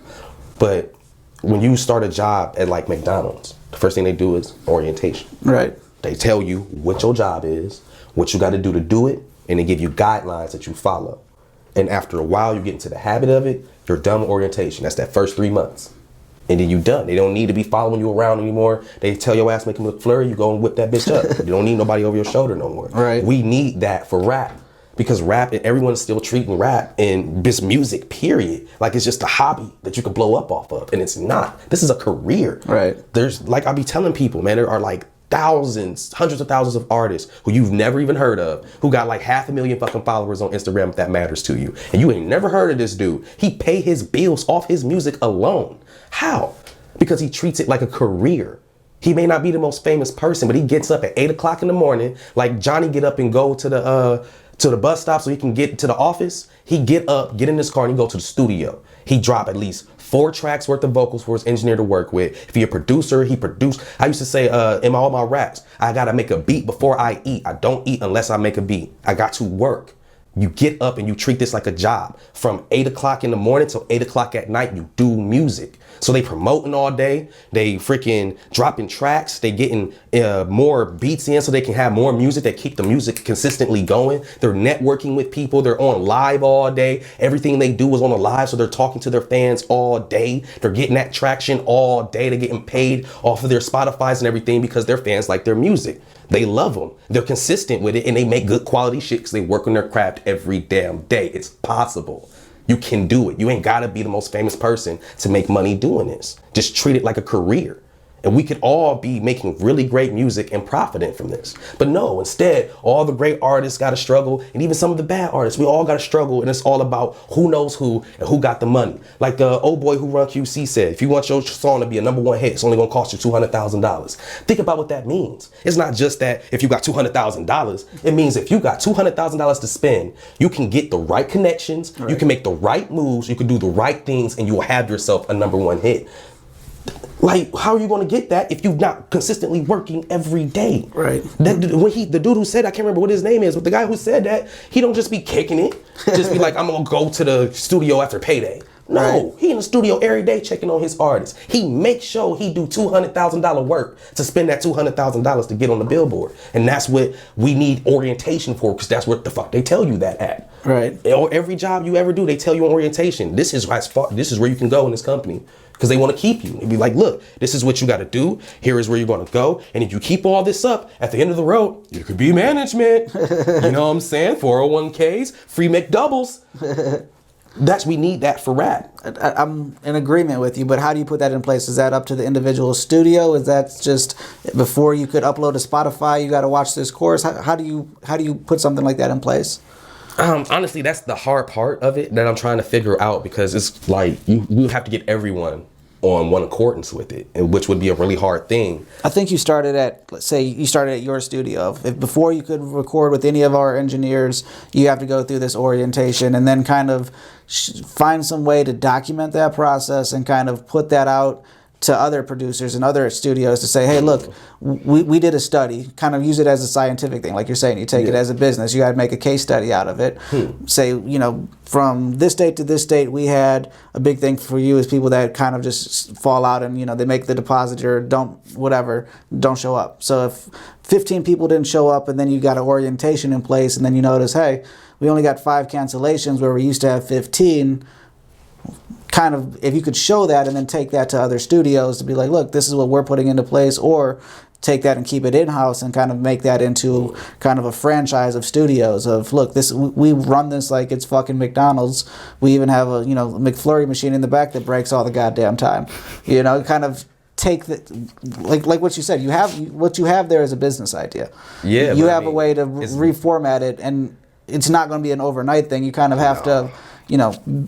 S2: But when you start a job at like McDonald's, the first thing they do is orientation.
S1: Right.
S2: They tell you what your job is, what you got to do it, and they give you guidelines that you follow. And after a while, you get into the habit of it, you're done with orientation. That's that first 3 months. And then you done. They don't need to be following you around anymore. They tell your ass, make them look flurry, you go and whip that bitch up. You don't need nobody over your shoulder no more.
S1: Right.
S2: We need that for rap. Because rap, everyone's still treating rap and this music, period, like it's just a hobby that you can blow up off of. And it's not. This is a career.
S1: Right.
S2: There's, like I be telling people, man, there are like thousands, hundreds of thousands of artists who you've never even heard of, who got like 500,000 fucking followers on Instagram, if that matters to you. And you ain't never heard of this dude. He pay his bills off his music alone. How? Because he treats it like a career. He may not be the most famous person, but he gets up at 8 o'clock in the morning, like Johnny get up and go to the bus stop so he can get to the office. He get up, get in his car, and he go to the studio. He drop at least 4 tracks worth of vocals for his engineer to work with. If he a producer, he produced. I used to say in all my raps, I gotta make a beat before I eat. I don't eat unless I make a beat. I got to work. You get up and you treat this like a job. From 8 o'clock in the morning till 8 o'clock at night, you do music. So they promoting all day. They freaking dropping tracks. They getting more beats in so they can have more music. They keep the music consistently going. They're networking with people. They're on live all day. Everything they do is on a live. So they're talking to their fans all day. They're getting that traction all day. They're getting paid off of their Spotifys and everything because their fans like their music. They love them. They're consistent with it and they make good quality shit because they work on their craft every damn day. It's possible. You can do it. You ain't gotta be the most famous person to make money doing this. Just treat it like a career. And we could all be making really great music and profiting from this. But no, instead, all the great artists gotta struggle, and even some of the bad artists, we all gotta struggle, and it's all about who knows who and who got the money. Like the old boy who run QC said, if you want your song to be a #1 hit, it's only gonna cost you $200,000. Think about what that means. It's not just that if you got $200,000, it means if you got $200,000 to spend, you can get the right connections, right. You can make the right moves, you can do the right things, and you will have yourself a #1 hit. Like, how are you going to get that if you're not consistently working every day?
S1: Right.
S2: The dude who said, I can't remember what his name is, but the guy who said that, he don't just be kicking it. Just be like, I'm going to go to the studio after payday. No, right. He in the studio every day checking on his artists. He makes sure he do $200,000 work to spend that $200,000 to get on the billboard. And that's what we need orientation for, because that's what the fuck they tell you that at.
S1: Right.
S2: Or every job you ever do, they tell you on orientation. This is where you can go in this company. Because they want to keep you. They'd be like, look, this is what you got to do. Here is where you're going to go. And if you keep all this up, at the end of the road, you could be management. You know what I'm saying? 401ks, free McDoubles. We need that for rap.
S1: I'm in agreement with you, but how do you put that in place? Is that up to the individual studio? Is that just before you could upload to Spotify, you got to watch this course? How do you put something like that in place?
S2: Honestly, that's the hard part of it that I'm trying to figure out, because it's like you have to get everyone on one accordance with it, and which would be a really hard thing.
S1: I think you started at, let's say you started at your studio. If before you could record with any of our engineers, you have to go through this orientation and then kind of find some way to document that process and kind of put that out to other producers and other studios to say, hey, look, we did a study, kind of use it as a scientific thing. Like you're saying, you take it as a business. You got to make a case study out of it. Say, from this date to this date, we had a big thing for you is people that kind of just fall out and, they make the deposit or don't show up. So if 15 people didn't show up and then you got an orientation in place and then you notice, hey, we only got 5 cancellations where we used to have 15, kind of, if you could show that and then take that to other studios to be like, look, this is what we're putting into place, or take that and keep it in-house and kind of make that into kind of a franchise of studios of, look, this, we run this like it's fucking McDonald's. We even have a, McFlurry machine in the back that breaks all the goddamn time. Kind of take the, like what you said, what you have there is a business idea.
S2: Yeah.
S1: You have a way to reformat it, and it's not going to be an overnight thing. You kind of have to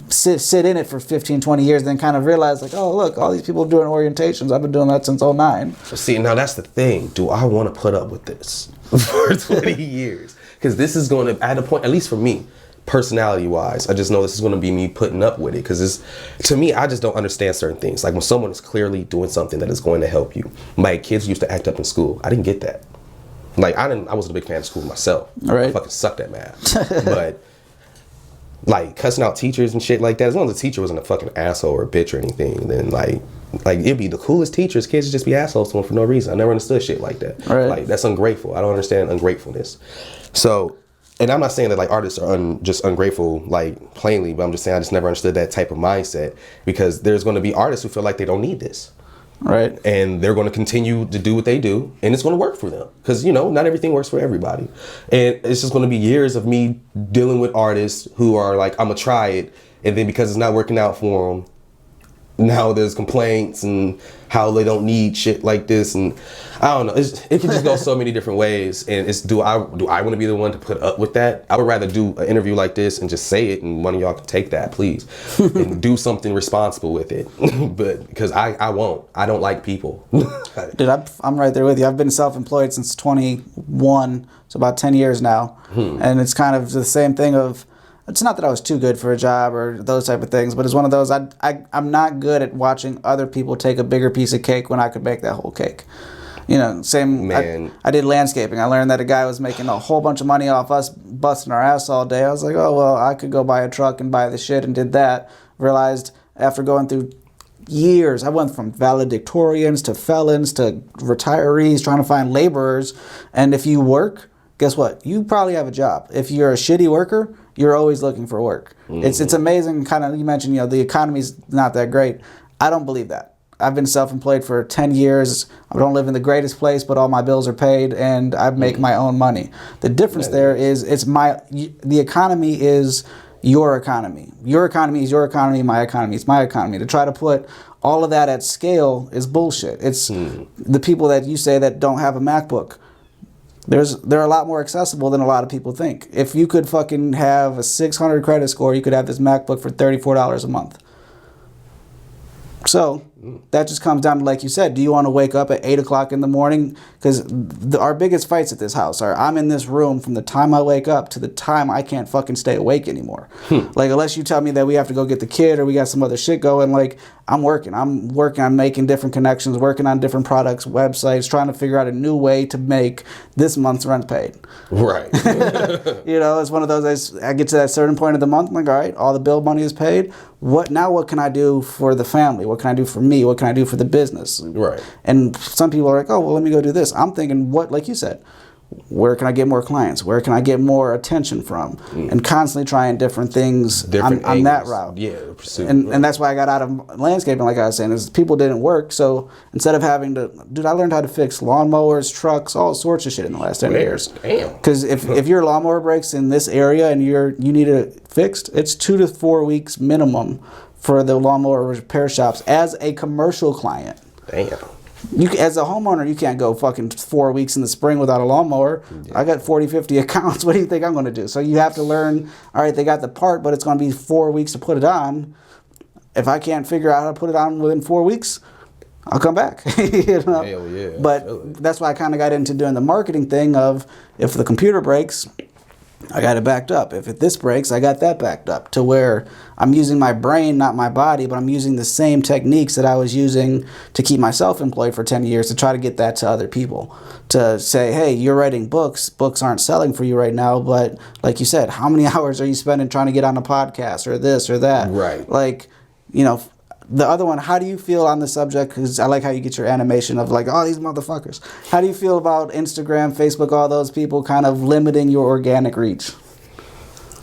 S1: sit in it for 15, 20 years, then kind of realize like, oh, look, all these people doing orientations. I've been doing that since 2009.
S2: See, now that's the thing. Do I want to put up with this for 20 years? Because this is going to, at a point, at least for me, personality wise. I just know this is going to be me putting up with it, because to me, I just don't understand certain things. Like when someone is clearly doing something that is going to help you. My kids used to act up in school. I didn't get that. Like I wasn't a big fan of school myself.
S1: Right.
S2: I fucking sucked at math. But like cussing out teachers and shit like that, as long as the teacher wasn't a fucking asshole or a bitch or anything, then like it'd be the coolest teachers. Kids would just be assholes to them for no reason. I never understood shit like that.
S1: Right.
S2: Like that's ungrateful. I don't understand ungratefulness. So, and I'm not saying that like artists are just ungrateful like plainly, but I'm just saying I just never understood that type of mindset, because there's going to be artists who feel like they don't need this.
S1: Right.
S2: And they're going to continue to do what they do, and it's going to work for them, because not everything works for everybody. And it's just going to be years of me dealing with artists who are like, I'm gonna try it, and then because it's not working out for them, now there's complaints and how they don't need shit like this, and I don't know. It can just go so many different ways. And it's do I want to be the one to put up with that? I would rather do an interview like this and just say it, and one of y'all can take that, please, and do something responsible with it. But because I won't. I don't like people.
S1: Dude, I'm right there with you. I've been self-employed since 21, so about 10 years now, and it's kind of the same thing of. It's not that I was too good for a job or those type of things, but it's one of those, I'm not good at watching other people take a bigger piece of cake when I could make that whole cake. Same,
S2: Man.
S1: I did landscaping. I learned that a guy was making a whole bunch of money off us busting our ass all day. I was like, oh, well, I could go buy a truck and buy the shit, and did that. Realized after going through years, I went from valedictorians to felons to retirees trying to find laborers. And if you work, guess what? You probably have a job. If you're a shitty worker, you're always looking for work. Mm-hmm. It's amazing. Kind of, you mentioned, the economy's not that great. I don't believe that. I've been self-employed for 10 years. I don't live in the greatest place, but all my bills are paid, and I make my own money. The difference there is the economy is your economy. Your economy is your economy. My economy is my economy. To try to put all of that at scale is bullshit. It's the people that you say that don't have a MacBook. They're a lot more accessible than a lot of people think. If you could fucking have a 600 credit score, you could have this MacBook for $34 a month. So that just comes down to, like you said, do you want to wake up at 8 o'clock in the morning? Because our biggest fights at this house are, I'm in this room from the time I wake up to the time I can't fucking stay awake anymore. Like, unless you tell me that we have to go get the kid or we got some other shit going, like, I'm working on making different connections, working on different products, websites, trying to figure out a new way to make this month's rent paid.
S2: Right.
S1: It's one of those, I get to that certain point of the month, I'm like, all right, all the bill money is paid. What can I do for the family? What can I do for me? What can I do for the business?
S2: Right.
S1: And some people are like, oh, well, let me go do this. I'm thinking, like you said, where can I get more clients? Where can I get more attention from? And constantly trying different things on that route.
S2: Yeah, pursue.
S1: And that's why I got out of landscaping, like I was saying, is people didn't work. So instead of having to, I learned how to fix lawnmowers, trucks, all sorts of shit in the last 10 years.
S2: Damn.
S1: Because if your lawnmower breaks in this area and you need it fixed, it's 2 to 4 weeks minimum for the lawnmower repair shops as a commercial client.
S2: Damn.
S1: You, as a homeowner, you can't go fucking 4 weeks in the spring without a lawnmower. Yeah. I got 40, 50 accounts. What do you think I'm going to do? So you have to learn, all right, they got the part, but it's going to be 4 weeks to put it on. If I can't figure out how to put it on within 4 weeks, I'll come back.
S2: Hell yeah.
S1: But that's why I kind of got into doing the marketing thing of, if the computer breaks, I got it backed up. If this breaks, I got that backed up, to where I'm using my brain, not my body, but I'm using the same techniques that I was using to keep myself employed for 10 years to try to get that to other people. To say, hey, you're writing books. Books aren't selling for you right now, but like you said, how many hours are you spending trying to get on a podcast or this or that?
S2: Right.
S1: Like, the other one, how do you feel on the subject? Because I like how you get your animation of like, oh, these motherfuckers. How do you feel about Instagram, Facebook, all those people kind of limiting your organic reach?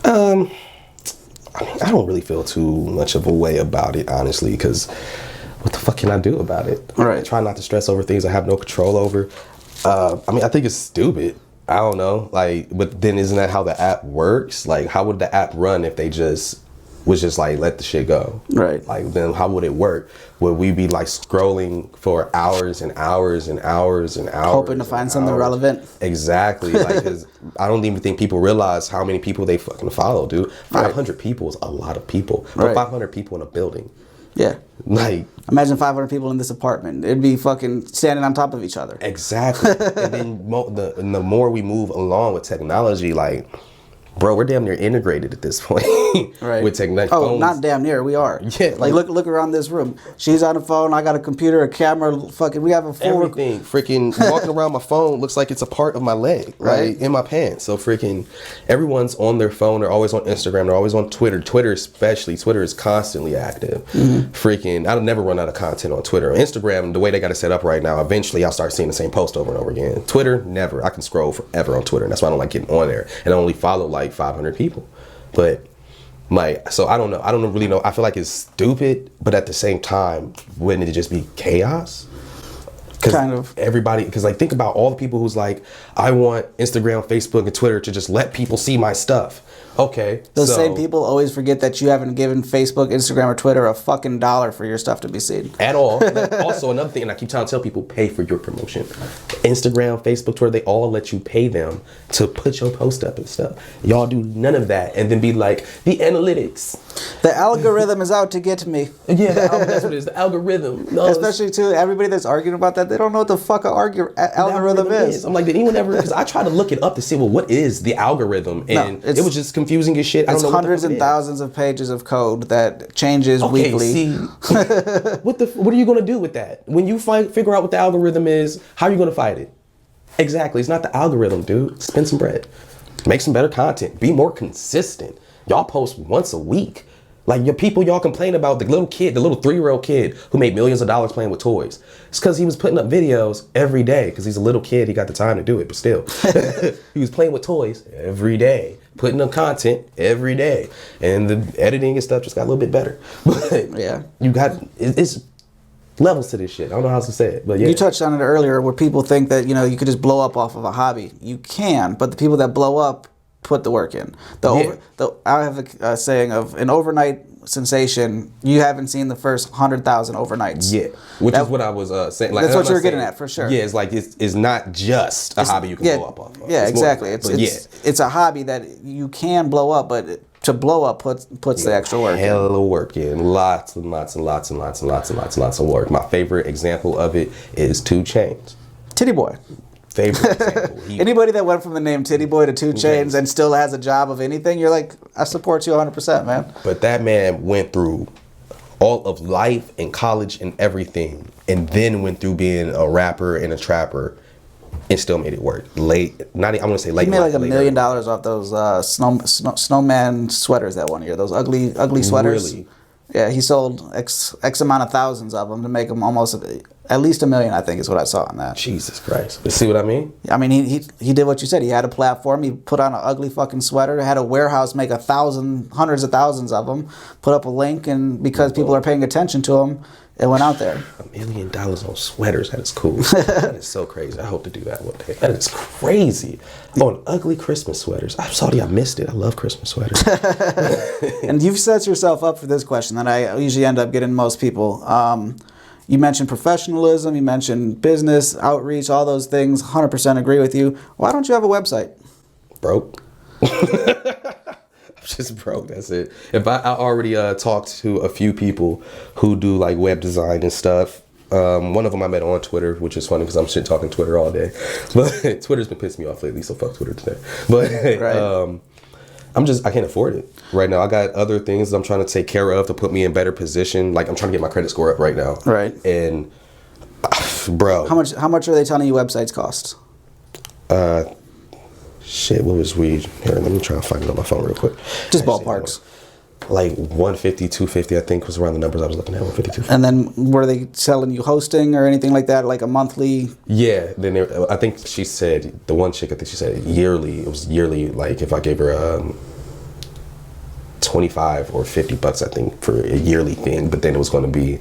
S2: I don't really feel too much of a way about it, honestly, because what the fuck can I do about it?
S1: Right.
S2: I try not to stress over things I have no control over. I think it's stupid. I don't know. But then isn't that how the app works? Like, how would the app run if they was just like, let the shit go?
S1: Right.
S2: Like, then how would it work? Would we be like scrolling for hours and hours and hours and hours,
S1: hoping to find something relevant?
S2: Exactly. Like, 'cause I don't even think people realize how many people they fucking follow, dude. 500 people is a lot of people. But 500 people in a building.
S1: Yeah.
S2: Like,
S1: imagine 500 people in this apartment. It'd be fucking standing on top of each other.
S2: Exactly. And then the more we move along with technology, like, Bro, we're damn near integrated at this point
S1: Right.
S2: with technology.
S1: Oh,
S2: phones.
S1: not damn near. We are.
S2: Yeah,
S1: Like look around this room. She's on the phone. I got a computer, a camera. Fucking, we have a full.
S2: Everything. Freaking walking around my phone looks like it's a part of my leg,
S1: Right.
S2: in my pants. So freaking everyone's on their phone. They're always on Instagram. They're always on Twitter. Twitter especially. Twitter is constantly active. Freaking, I'll never run out of content on Twitter. Instagram, the way they got it set up right now, eventually I'll start seeing the same post over and over again. Twitter, never. I can scroll forever on Twitter. And that's why I don't like getting on there. And I only follow like 500 people. But so I don't know. I don't really know. I feel like it's stupid, but at the same time, wouldn't it just be chaos?
S1: Kind of.
S2: Everybody, because like think about all the people who's like, I want Instagram, Facebook, and Twitter to just let people see my stuff. Okay.
S1: Those same people always forget that you haven't given Facebook, Instagram, or Twitter a fucking dollar for your stuff to be seen.
S2: At all. Also, another thing, and I keep trying to tell people, pay for your promotion. Instagram, Facebook, Twitter, they all let you pay them to put your post up and stuff. Y'all do none of that and then be like, the analytics.
S1: The algorithm is out to get me.
S2: Yeah, that's what it is. The algorithm. No,
S1: Especially to everybody that's arguing about that, they don't know what the fuck an algorithm is.
S2: I'm like, did anyone ever? Because I tried to look it up to see, well, what is the algorithm? And it was just confusing as shit. I don't know.
S1: Hundreds and thousands of pages of code that changes weekly.
S2: See, what are you gonna do with that? When you figure out what the algorithm is, how are you gonna fight it? Exactly. It's not the algorithm, dude. Spend some bread. Make some better content. Be more consistent. Y'all post once a week. Like your people y'all complain about, the little 3-year-old kid who made millions of dollars playing with toys. It's because he was putting up videos every day because he's a little kid. He got the time to do it, but still. He was playing with toys every day, putting up content every day. And the editing and stuff just got a little bit better. But
S1: yeah,
S2: it's levels to this shit. I don't know how else to say it, but yeah.
S1: You touched on it earlier where people think that, you could just blow up off of a hobby. You can, but the people that blow up put the work in. I have a saying of an overnight sensation, you haven't seen the first 100,000 overnights.
S2: Yeah, which is what I was saying. Like,
S1: that's what you were getting at, for sure.
S2: Yeah, it's like it's not just a hobby you can blow up off of.
S1: Yeah, exactly. It's a hobby that you can blow up, but to blow up puts the extra work in.
S2: Hell of work in. Lots and lots and lots and lots and lots and lots and lots of work. My favorite example of it is 2 Chainz.
S1: Titty Boy.
S2: Favorite example.
S1: Anybody that went from the name Titty Boy to 2 Chainz and still has a job of anything, you're like, I support you 100%, man.
S2: But that man went through all of life and college and everything, and then went through being a rapper and a trapper, and still made it work. I want to say late.
S1: He made like $1 million off those snowman sweaters that one year. Those ugly sweaters.
S2: Really?
S1: Yeah, he sold X amount of thousands of them to make them almost at least $1 million, I think is what I saw on that.
S2: Jesus Christ. You see what I mean?
S1: I mean, he did what you said. He had a platform. He put on an ugly fucking sweater. Had a warehouse make hundreds of thousands of them. Put up a link, and because people are paying attention to him, it went out there.
S2: $1 million on sweaters. That is cool. That is so crazy. I hope to do that one day. That is crazy. On ugly Christmas sweaters. I'm sorry I missed it. I love Christmas sweaters.
S1: And you've set yourself up for this question that I usually end up getting most people. You mentioned professionalism. You mentioned business, outreach, all those things. 100% agree with you. Why don't you have a website?
S2: Broke. I'm just broke. That's it. If I already talked to a few people who do like web design and stuff. One of them I met on Twitter, which is funny because I'm shit talking Twitter all day. But Twitter's been pissing me off lately, so fuck Twitter today. But
S1: right.
S2: I can't afford it right now. I got other things I'm trying to take care of to put me in better position. Like I'm trying to get my credit score up right now.
S1: Right.
S2: And bro,
S1: how much are they telling you websites cost?
S2: Shit, what was we? Here, let me try to find it on my phone real quick.
S1: Just ballparks.
S2: Like 150, 250, I think was around the numbers I was looking at. 150, 250.
S1: And then were they selling you hosting or anything like that, like a monthly?
S2: Yeah. Then I think she said, the one chick, I think she said yearly. It was yearly. Like if I gave her 25 or $50, I think, for a yearly thing. But then it was going to be.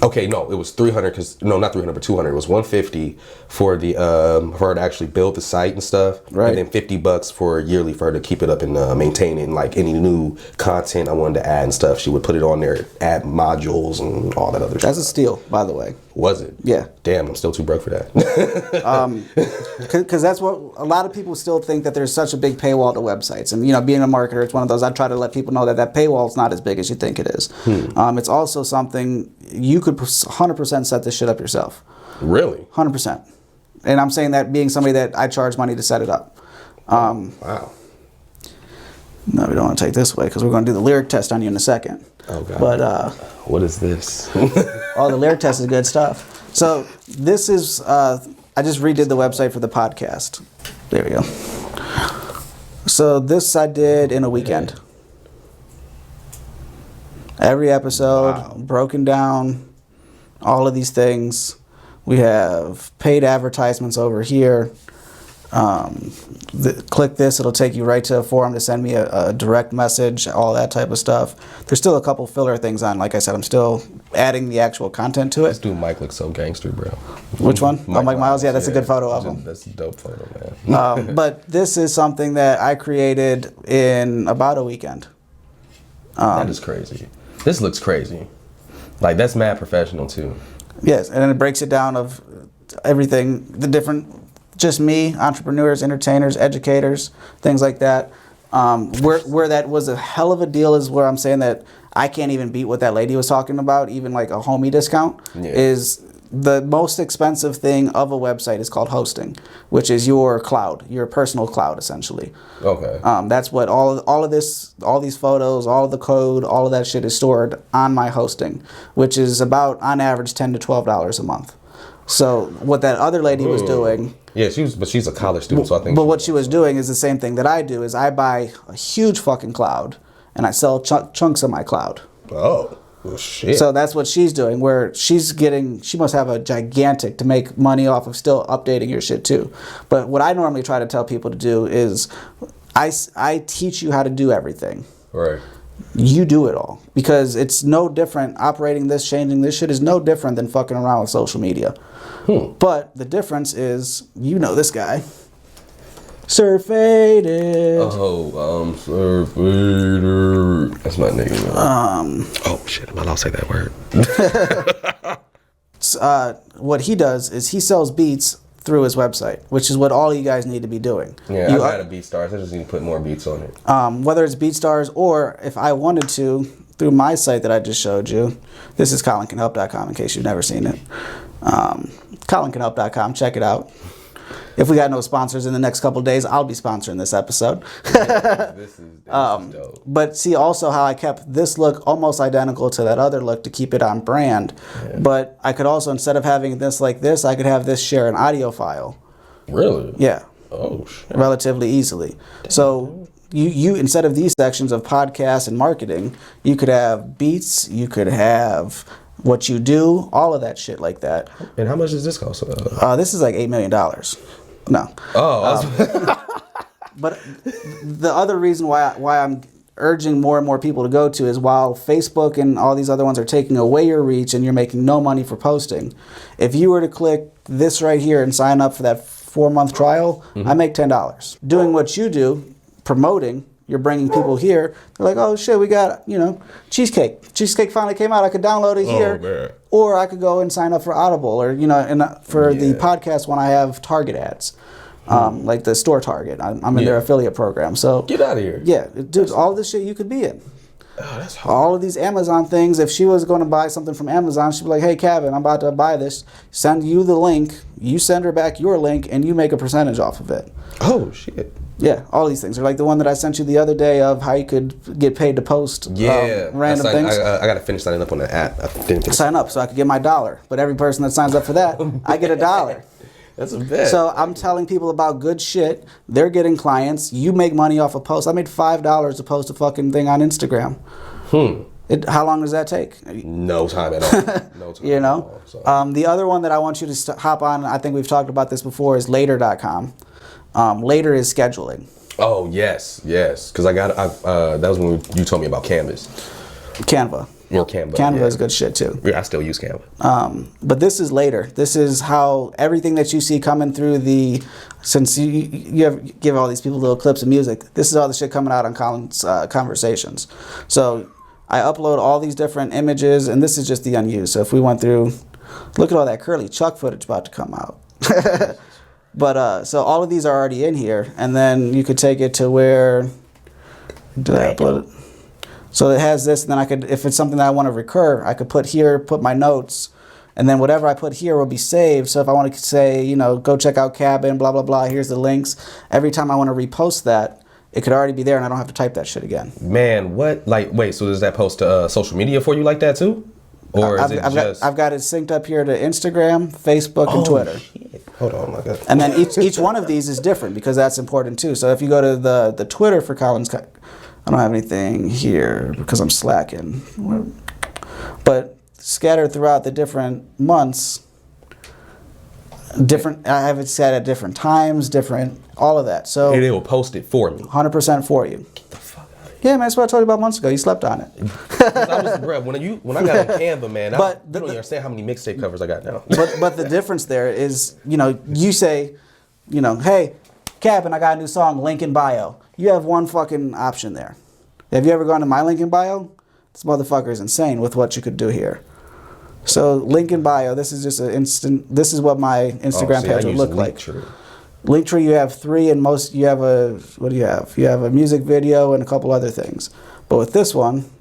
S2: Okay, no, it was 300 not 300, but 200. It was 150 for the for her to actually build the site and stuff,
S1: right?
S2: And then $50 for yearly for her to keep it up and maintain it. And like any new content I wanted to add and stuff, she would put it on there, add modules and all that other stuff.
S1: That's a steal, by the way.
S2: Was it?
S1: Yeah.
S2: Damn, I'm still too broke for that.
S1: Because that's what a lot of people still think, that there's such a big paywall to websites. And being a marketer, it's one of those. I try to let people know that paywall is not as big as you think it is. It's also something you could 100% set this shit up yourself.
S2: Really?
S1: 100%. And I'm saying that being somebody that I charge money to set it up.
S2: Wow.
S1: No, we don't want to take this way because we're going to do the lyric test on you in a second.
S2: Oh, God.
S1: But
S2: what is this?
S1: all the lyric test is good stuff. So this is, I just redid the website for the podcast. There we go. So this I did in a weekend. Every episode, broken down, all of these things. We have paid advertisements over here. Click this, it'll take you right to a forum to send me a direct message, all that type of stuff. There's still a couple filler things on. Like I said, I'm still adding the actual content to it.
S2: This dude Mike looks so gangster, bro.
S1: Which one? Mike Miles? Yeah, that's a good photo of him.
S2: That's a dope photo, man.
S1: But this is something that I created in about a weekend.
S2: That is crazy. This looks crazy. Like, that's mad professional, too.
S1: Yes, and then it breaks it down of everything, the different, just me, entrepreneurs, entertainers, educators, things like that. Where that was a hell of a deal is where I'm saying that I can't even beat what that lady was talking about, even like a homie discount, is the most expensive thing of a website is called hosting, which is your cloud, your personal cloud, essentially.
S2: Okay.
S1: That's what all of this, all these photos, all of the code, all of that shit is stored on my hosting, which is about, on average, $10 to $12 a month. So what that other lady was doing...
S2: Yeah, she's a college student, so I think...
S1: But what she was doing is the same thing that I do, is I buy a huge fucking cloud, and I sell chunks of my cloud.
S2: Oh. Well, shit.
S1: So that's what she's doing, where she must have a gigantic to make money off of still updating your shit too. But what I normally try to tell people to do is I teach you how to do everything.
S2: Right.
S1: You do it all. Because it's no different, operating this, changing this shit is no different than fucking around with social media. But the difference is, you know this guy. Sir Faded.
S2: Oh, Sir Faded. That's my nigga. Oh shit! Am I allowed to say that word?
S1: What he does is he sells beats through his website, which is what all you guys need to be doing.
S2: Yeah, I got a BeatStars. I just need to put more beats on it.
S1: Whether it's BeatStars or if I wanted to, through my site that I just showed you. This is ColinCanHelp.com in case you've never seen it. ColinCanHelp.com. Check it out. If we got no sponsors in the next couple of days, I'll be sponsoring this episode.
S2: This is dope.
S1: But see also how I kept this look almost identical to that other look to keep it on brand. Yeah. But I could also, instead of having this like this, I could have this share an audio file.
S2: Really?
S1: Yeah.
S2: Oh, shit.
S1: Relatively easily. Damn. So you instead of these sections of podcasts and marketing, you could have beats, you could have what you do, all of that shit like that.
S2: And how much does this cost?
S1: This is like $8 million. No.
S2: Oh.
S1: But the other reason why I'm urging more and more people to go to is while Facebook and all these other ones are taking away your reach and you're making no money for posting, if you were to click this right here and sign up for that 4-month trial, I make $10. Doing what you do, promoting, you're bringing people here, they're like, oh shit, we got, cheesecake. Cheesecake finally came out, I could download it here.
S2: Man.
S1: Or I could go and sign up for Audible, or, and for the podcast when I have Target ads, like the store Target. I'm in their affiliate program. So
S2: get out of here.
S1: Yeah, dude, all this shit you could be in.
S2: Oh, that's hard.
S1: All of these Amazon things, if she was going to buy something from Amazon, she'd be like, hey, Cabin, I'm about to buy this. Send you the link. You send her back your link, and you make a percentage off of it.
S2: Oh, shit.
S1: Yeah, all these things are like the one that I sent you the other day of how you could get paid to post random things.
S2: I got to finish signing up on that app. I didn't
S1: sign up so I could get my $1. But every person that signs up for that, I get $1.
S2: That's a bet.
S1: So I'm telling people about good shit. They're getting clients. You make money off a post. I made $5 to post a fucking thing on Instagram. How long does that take?
S2: No time at all. No time at all. So.
S1: The other one that I want you to hop on, I think we've talked about this before, is Later.com. Later is scheduling.
S2: Oh, yes. Because that was when you told me about Canvas.
S1: Canva.
S2: Or Canva.
S1: Canva is good shit too.
S2: Yeah, I still use Canva.
S1: But this is Later. This is how everything that you see coming through since you give all these people little clips of music, this is all the shit coming out on Colin's conversations. So I upload all these different images, and this is just the unused. So if we went through, look at all that Curly Chuck footage about to come out. But so all of these are already in here, and then you could take it to where did I upload it? So it has this, and then I could, if it's something that I want to recur, I could put here, put my notes, and then whatever I put here will be saved. So if I want to say, go check out Cabin, blah blah blah, here's the links. Every time I want to repost that, it could already be there and I don't have to type that shit again.
S2: Man, what? Like, wait, so does that post to social media for you like that too? Or is it just...
S1: I've got it synced up here to Instagram, Facebook, and Twitter.
S2: Shit. Hold on, my God.
S1: And then each one of these is different because that's important too. So if you go to the Twitter for Colin's... I don't have anything here because I'm slacking. But scattered throughout the different months... I have it set at different times, all of that. So
S2: and it will post it for me.
S1: 100% for you.
S2: Get the fuck out of here.
S1: Yeah, man, that's what I told you about months ago. You slept on it.
S2: When I got a Canva, man,
S1: But
S2: you don't understand how many mixtape covers I got now.
S1: But the difference there is, you say, hey, Cabin, I got a new song, link in bio. You have one fucking option there. Have you ever gone to my link in bio? This motherfucker is insane with what you could do here. So link in bio, this is just this is what my Instagram page would look like. Linktree, you have 3 and what do you have? You have a music video and a couple other things. But with this one,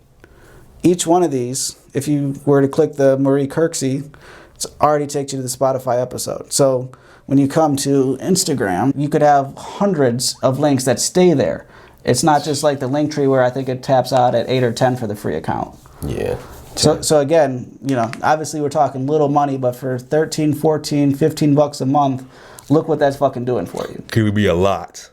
S1: each one of these, if you were to click the Marie Kirksey, it already takes you to the Spotify episode. So when you come to Instagram, you could have hundreds of links that stay there. It's not just like the Linktree where I think it taps out at 8 or 10 for the free account.
S2: Yeah.
S1: So again, obviously we're talking little money, but for 13, 14, 15 bucks a month, look what that's fucking doing for you.
S2: Could be a lot.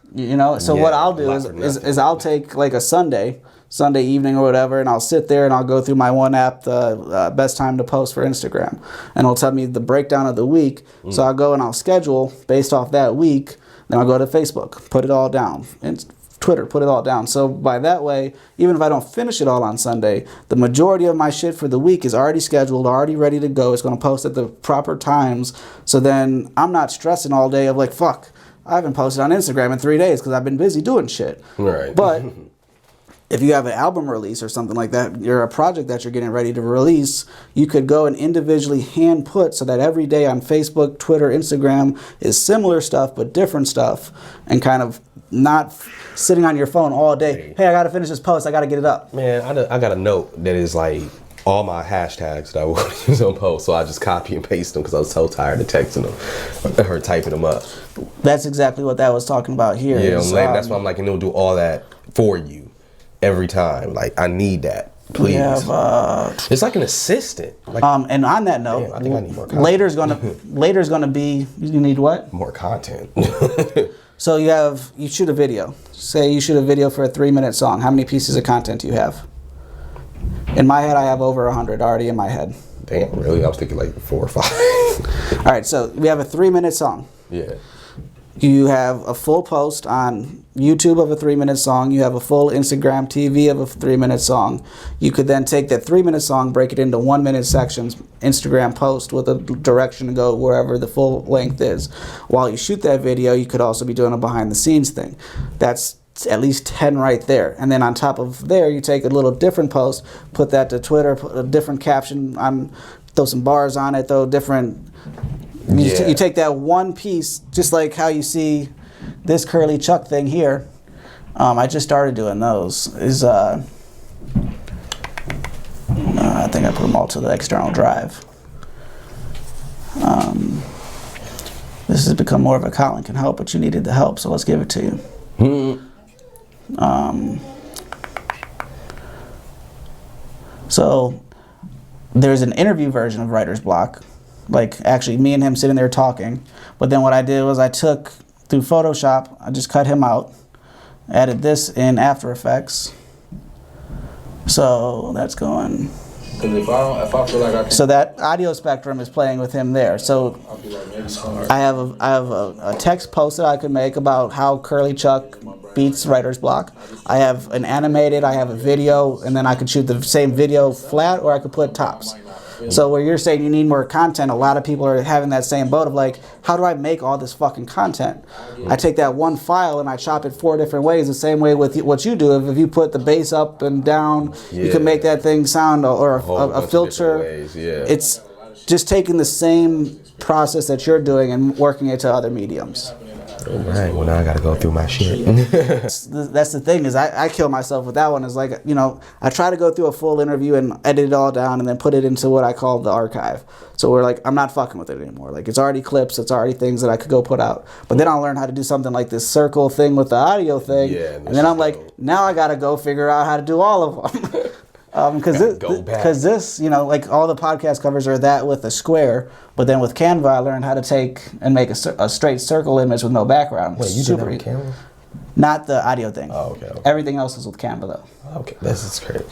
S1: So what I'll do is I'll take like a Sunday evening or whatever, and I'll sit there and I'll go through my one app, the best time to post for Instagram, and it'll tell me the breakdown of the week. So I'll go and I'll schedule based off that week. Then I'll go to Facebook, put it all down, and Twitter, put it all down. So by that way, even if I don't finish it all on Sunday, the majority of my shit for the week is already scheduled, already ready to go. It's going to post at the proper times. So then I'm not stressing all day of like, fuck, I haven't posted on Instagram in 3 days because I've been busy doing shit.
S2: Right.
S1: But if you have an album release or something like that, you're a project that you're getting ready to release, you could go and individually hand put so that every day on Facebook, Twitter, Instagram is similar stuff but different stuff, and kind of not sitting on your phone all day. Hey, I got to finish this post. I got to get it up.
S2: Man, I got a note that is like all my hashtags that I want to use on posts, so I just copy and paste them because I was so tired of texting them or typing them up.
S1: That's exactly what that was talking about here.
S2: Yeah, that's why I'm like, and it'll do all that for you every time. Like, I need that. Please. It's like an assistant. Like,
S1: and on that note,
S2: I think I need more content.
S1: later's gonna be, you need what?
S2: More content.
S1: So you shoot a video. Say you shoot a video for a 3-minute song. How many pieces of content do you have? In my head, I have over 100 already in my head.
S2: Damn, really? I was thinking like 4 or 5.
S1: All right, so we have a 3-minute song.
S2: Yeah.
S1: You have a full post on YouTube of a 3-minute song. You have a full Instagram TV of a 3-minute song. You could then take that 3-minute song, break it into 1-minute sections, Instagram post with a direction to go wherever the full length is. While you shoot that video, you could also be doing a behind the scenes thing. That's at least 10 right there. And then on top of there, you take a little different post, put that to Twitter, put a different caption on, throw some bars on it, throw different... You take that one piece, just like how you see this curly Chuck thing here. I just started doing those. I think I put them all to the external drive. This has become more of a Colin can help, but you needed the help, so let's give it to you. So there's an interview version of Writer's Block. Like, actually, me and him sitting there talking. But then what I did was I took, through Photoshop, I just cut him out, added this in After Effects. So that's going...
S3: If I feel like I can...
S1: So that audio spectrum is playing with him there. So I have a text post that I could make about how Curly Chuck beats Writer's Block. I have an animated, I have a video, and then I could shoot the same video flat, or I could put tops. So where you're saying you need more content, a lot of people are having that same boat of like, how do I make all this fucking content? I take that one file and I chop it 4 different ways, the same way with what you do. If you put the bass up and down, you can make that thing sound, or a filter. It's just taking the same process that you're doing and working it to other mediums.
S2: Right, well now I gotta go through my shit.
S1: That's the thing is I kill myself with that one. Is like, I try to go through a full interview and edit it all down and then put it into what I call the archive. So we're like, I'm not fucking with it anymore. Like, it's already clips, it's already things that I could go put out. But then I'll learn how to do something like this circle thing with the audio thing.
S2: Yeah,
S1: and then I'm like, now I gotta go figure out how to do all of them. Because this, like all the podcast covers are that with a square, but then with Canva I learned how to take and make a straight circle image with no background.
S2: Wait, you did that with Canva?
S1: Not the audio thing.
S2: Oh, okay.
S1: Everything else is with Canva though.
S2: Okay, this is great.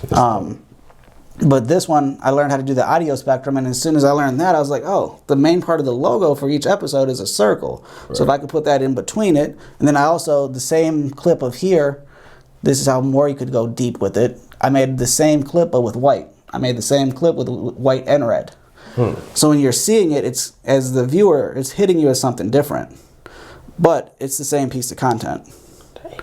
S1: But this one, I learned how to do the audio spectrum, and as soon as I learned that, I was like, oh, the main part of the logo for each episode is a circle. Right. So if I could put that in between it, and then I also, the same clip of here, this is how more you could go deep with it. I made the same clip, but with white. I made the same clip with white and red. So when you're seeing it, it's, as the viewer, it's hitting you as something different. But it's the same piece of content.
S2: Okay.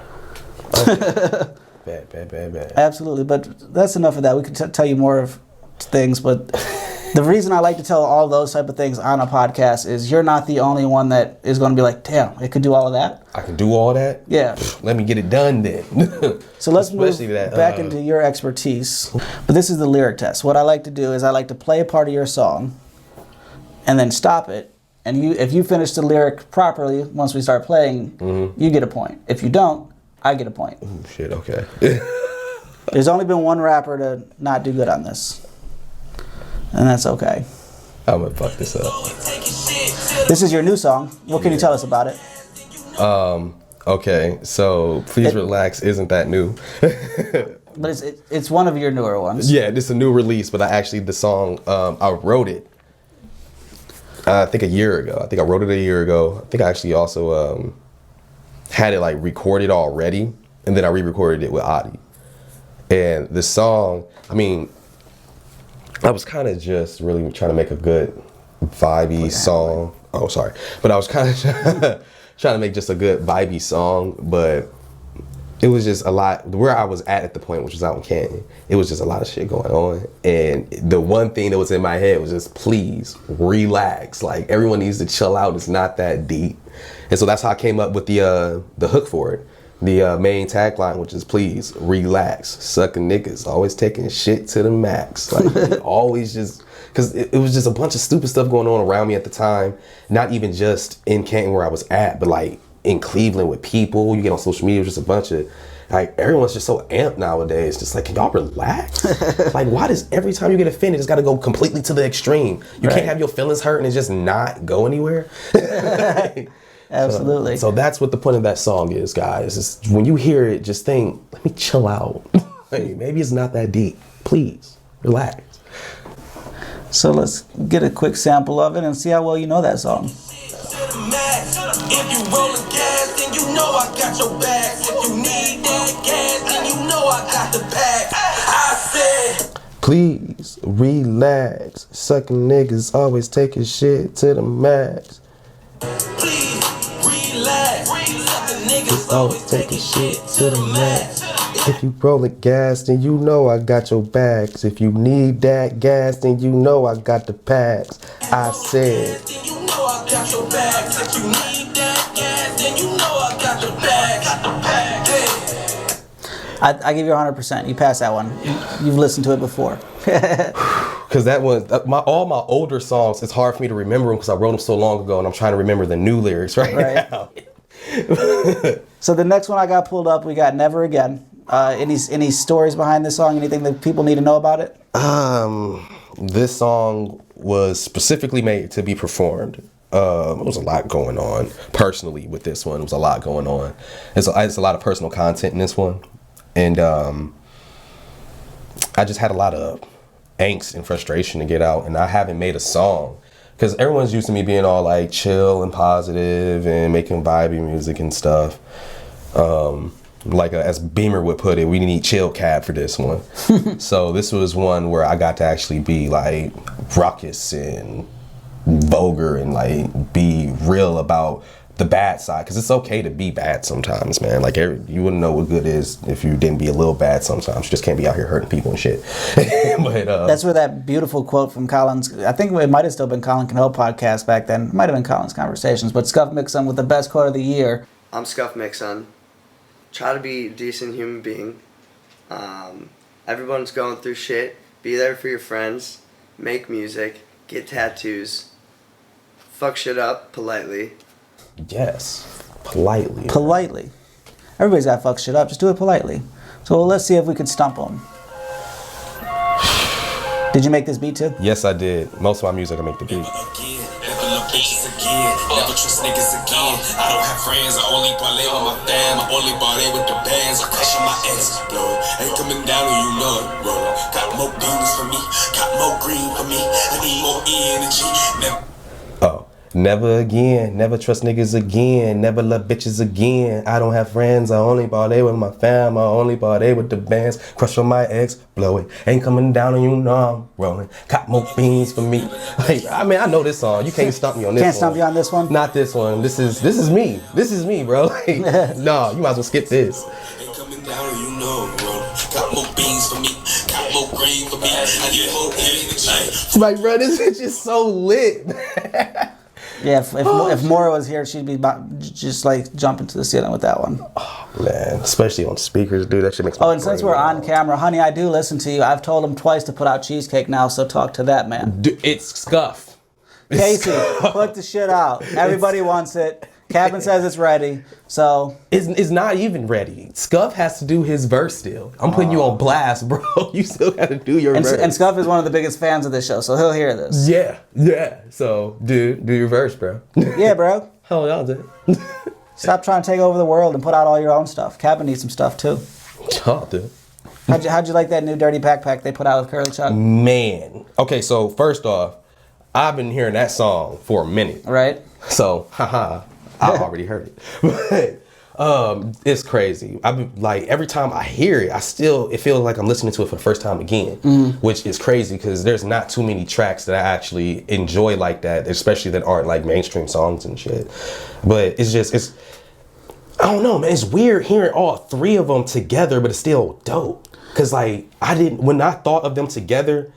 S2: Bad.
S1: Absolutely, but that's enough of that. We could tell you more of things, but the reason I like to tell all those type of things on a podcast is you're not the only one that is going to be like, damn, it could do all of that.
S2: I can do all that?
S1: Yeah.
S2: Let me get it done then.
S1: So let's move back into your expertise. But this is the lyric test. What I like to do is I like to play a part of your song and then stop it. And if you finish the lyric properly, once we start playing, you get a point. If you don't, I get a point.
S2: Oh, shit, okay.
S1: There's only been one rapper to not do good on this. And that's okay.
S2: I'm gonna fuck this up.
S1: This is your new song. What can you tell us about it?
S2: Okay, so Please Relax isn't that new.
S1: But it's one of your newer ones.
S2: Yeah, this is a new release, but the song, I wrote it, I think a year ago. I think I wrote it a year ago. I think I actually also had it like recorded already, and then I re-recorded it with Adi. And the song, I mean, I was kind of just really trying to make a good vibey song. Oh, sorry. But I was kind of trying to make just a good vibey song, but it was just a lot. Where I was at the point, which was out in Canton, it was just a lot of shit going on. And the one thing that was in my head was just, please relax. Like, everyone needs to chill out. It's not that deep. And so that's how I came up with the hook for it. The main tagline, which is please relax. Sucking niggas, always taking shit to the max. Like, always just, because it was just a bunch of stupid stuff going on around me at the time. Not even just in Canton where I was at, but like in Cleveland with people. You get on social media, just a bunch of, like, everyone's just so amped nowadays. Just like, can y'all relax? Like, why does every time you get offended, it's got to go completely to the extreme? You can't have your feelings hurt and it just not go anywhere.
S1: Absolutely.
S2: So that's what the point of that song is, guys. Is when you hear it, just think, let me chill out. Hey, maybe it's not that deep. Please, relax.
S1: So let's get a quick sample of it and see how well you know that song.
S4: If you rollin' gas, then you know I got your back. If you need that gas, then you know I got the pack. I said,
S2: please relax. Sucking niggas always taking shit to the max.
S4: please relax. Suckin' niggas
S2: Always taking shit to the max. If you rollin' gas, then you know I got your bags. If you need that gas, then you know I got the packs. I said,
S4: then you know I got your back. If you need that gas, then you know I got the bag.
S1: I give you 100%. You passed that one. You've listened to it before.
S2: because that one, all my older songs, it's hard for me to remember them because I wrote them so long ago and I'm trying to remember the new lyrics right now.
S1: So the next one I got pulled up, we got Never Again. Any stories behind this song? Anything that people need to know about it?
S2: This song was specifically made to be performed. There was a lot going on personally with this one. There was a lot going on. It's a lot of personal content in this one. And I just had a lot of angst and frustration to get out. And I haven't made a song. Because everyone's used to me being all like chill and positive and making vibey music and stuff. As Beamer would put it, we need chill cab for this one. So this was one where I got to actually be like raucous and vulgar and like be real about the bad side, because it's okay to be bad sometimes, man. Like you wouldn't know what good is if you didn't be a little bad sometimes. You just can't be out here hurting people and shit. But
S1: that's where that beautiful quote from Colin's, I think it might have still been Colin Can Help podcast back then. It might have been Colin's Conversations, but Scuff Mixon with the best quote of the year.
S5: I'm Scuff Mixon. Try to be a decent human being. Everyone's going through shit. Be there for your friends. Make music. Get tattoos. Fuck shit up politely.
S2: Yes, politely.
S1: Politely. Everybody's got to fuck shit up. Just do it politely. So let's see if we could stump them. Did you make this beat too?
S2: Yes, I did. Most of my music, I make the beat.
S4: Never look bitches again, never trust niggas again. I don't have friends, I only parlay with my fam. I only parlay with the bands, I crush on my ex, blow it. Ain't coming down and you know it, roll it. Got more beans for me, got more green for me. I need more energy, never.
S2: Oh, never again, never trust niggas again, never love bitches again. I don't have friends, I only parlay with my fam. I only parlay with the bands, crush on my ex, blow it. Ain't coming down and you know I'm rolling. Got more beans for me. Like, I mean, I know this song. You can't stump me on this one.
S1: Can't stump you on this one?
S2: Not this one. This is me. This is me, bro. Like, no, you might as well skip this.
S4: Ain't coming down and you know I'm rolling. Got more beans for me, got more green for me. I need more energy.
S2: Like, bro, this bitch is so lit.
S1: Yeah, if Maura was here, she'd be just like jumping to the ceiling with that one.
S2: Oh, man, especially on speakers, dude. That shit makes me.
S1: Oh, and since we're on camera, honey, I do listen to you. I've told him twice to put out cheesecake now, so talk to that man.
S2: Dude, it's Scuff.
S1: Casey, put the shit out. Everybody wants it. Cabin says it's ready, so
S2: it's not even ready. Scuff has to do his verse still. I'm putting you on blast, bro. You still got to do your verse.
S1: And Scuff is one of the biggest fans of this show, so he'll hear this.
S2: Yeah. So, dude, do your verse, bro.
S1: Yeah, bro.
S2: Hold on, dude.
S1: Stop trying to take over the world and put out all your own stuff. Cabin needs some stuff too.
S2: Oh, dude.
S1: How'd you like that new dirty backpack they put out with Curly Chuck?
S2: Man. Okay, so first off, I've been hearing that song for a minute.
S1: Right.
S2: So, haha. I've already heard it. But it's crazy. I've been, like, every time I hear it, it feels like I'm listening to it for the first time again, which is crazy because there's not too many tracks that I actually enjoy like that, especially that aren't like mainstream songs and shit. But it's I don't know, man. It's weird hearing all three of them together, but it's still dope. Cause like when I thought of them together,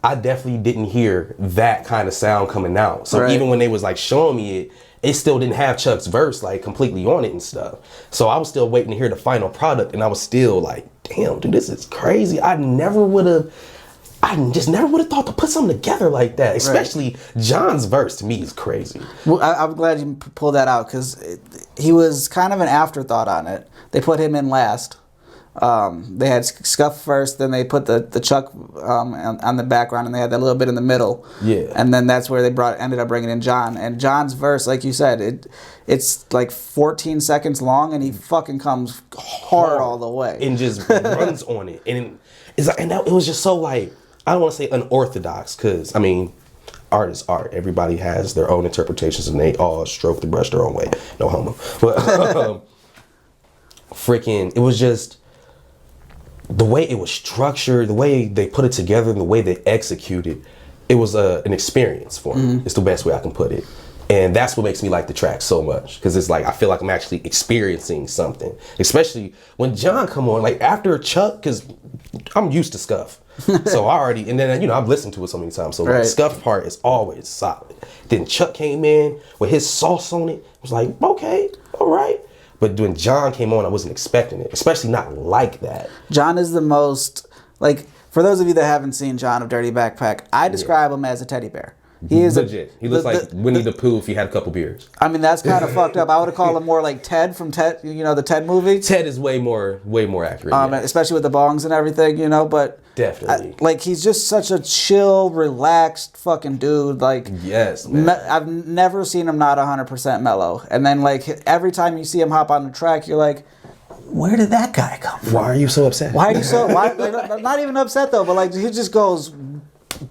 S2: I definitely didn't hear that kind of sound coming out. So even when they was like showing me it still didn't have Chuck's verse like completely on it and stuff. So I was still waiting to hear the final product, and I was still like, damn, dude, this is crazy. I just never would have thought to put something together like that. Especially John's verse to me is crazy.
S1: Well, I'm glad you pulled that out because he was kind of an afterthought on it. They put him in last. They had Scuff first, then they put the Chuck on the background, and they had that little bit in the middle.
S2: Yeah.
S1: And then that's where they ended up bringing in John. And John's verse, like you said, it's like 14 seconds long, and he fucking comes hard all the way.
S2: And just runs on it. And it's like, it was just so like, I don't want to say unorthodox, because, I mean, art is art. Everybody has their own interpretations, and they all stroke the brush their own way. No homo. But it was just the way it was structured, the way they put it together, and the way they executed. It was an experience for me. It's the best way I can put it. And that's what makes me like the track so much, because it's like I feel like I'm actually experiencing something, especially when John come on, like after Chuck, because I'm used to Scuff. So I already, and then, I've listened to it so many times. So the Scuff part is always solid. Then Chuck came in with his sauce on it. It was like, okay, all right. But when John came on, I wasn't expecting it, especially not like that.
S1: John is the most, like, for those of you that haven't seen John of Dirty Backpack, I describe him as a teddy bear. He is
S2: legit. He looks like Winnie the Pooh if he had a couple beers.
S1: I mean, that's kind of fucked up. I would have called him more like Ted from Ted, the Ted movie.
S2: Ted is way more accurate.
S1: Especially with the bongs and everything, but
S2: definitely.
S1: He's just such a chill, relaxed fucking dude. Like,
S2: yes, man.
S1: I've never seen him not 100% mellow. And then like every time you see him hop on the track, you're like, where did that guy come from?
S2: Why are you so upset?
S1: Why are you so? Not even upset though, but like he just goes.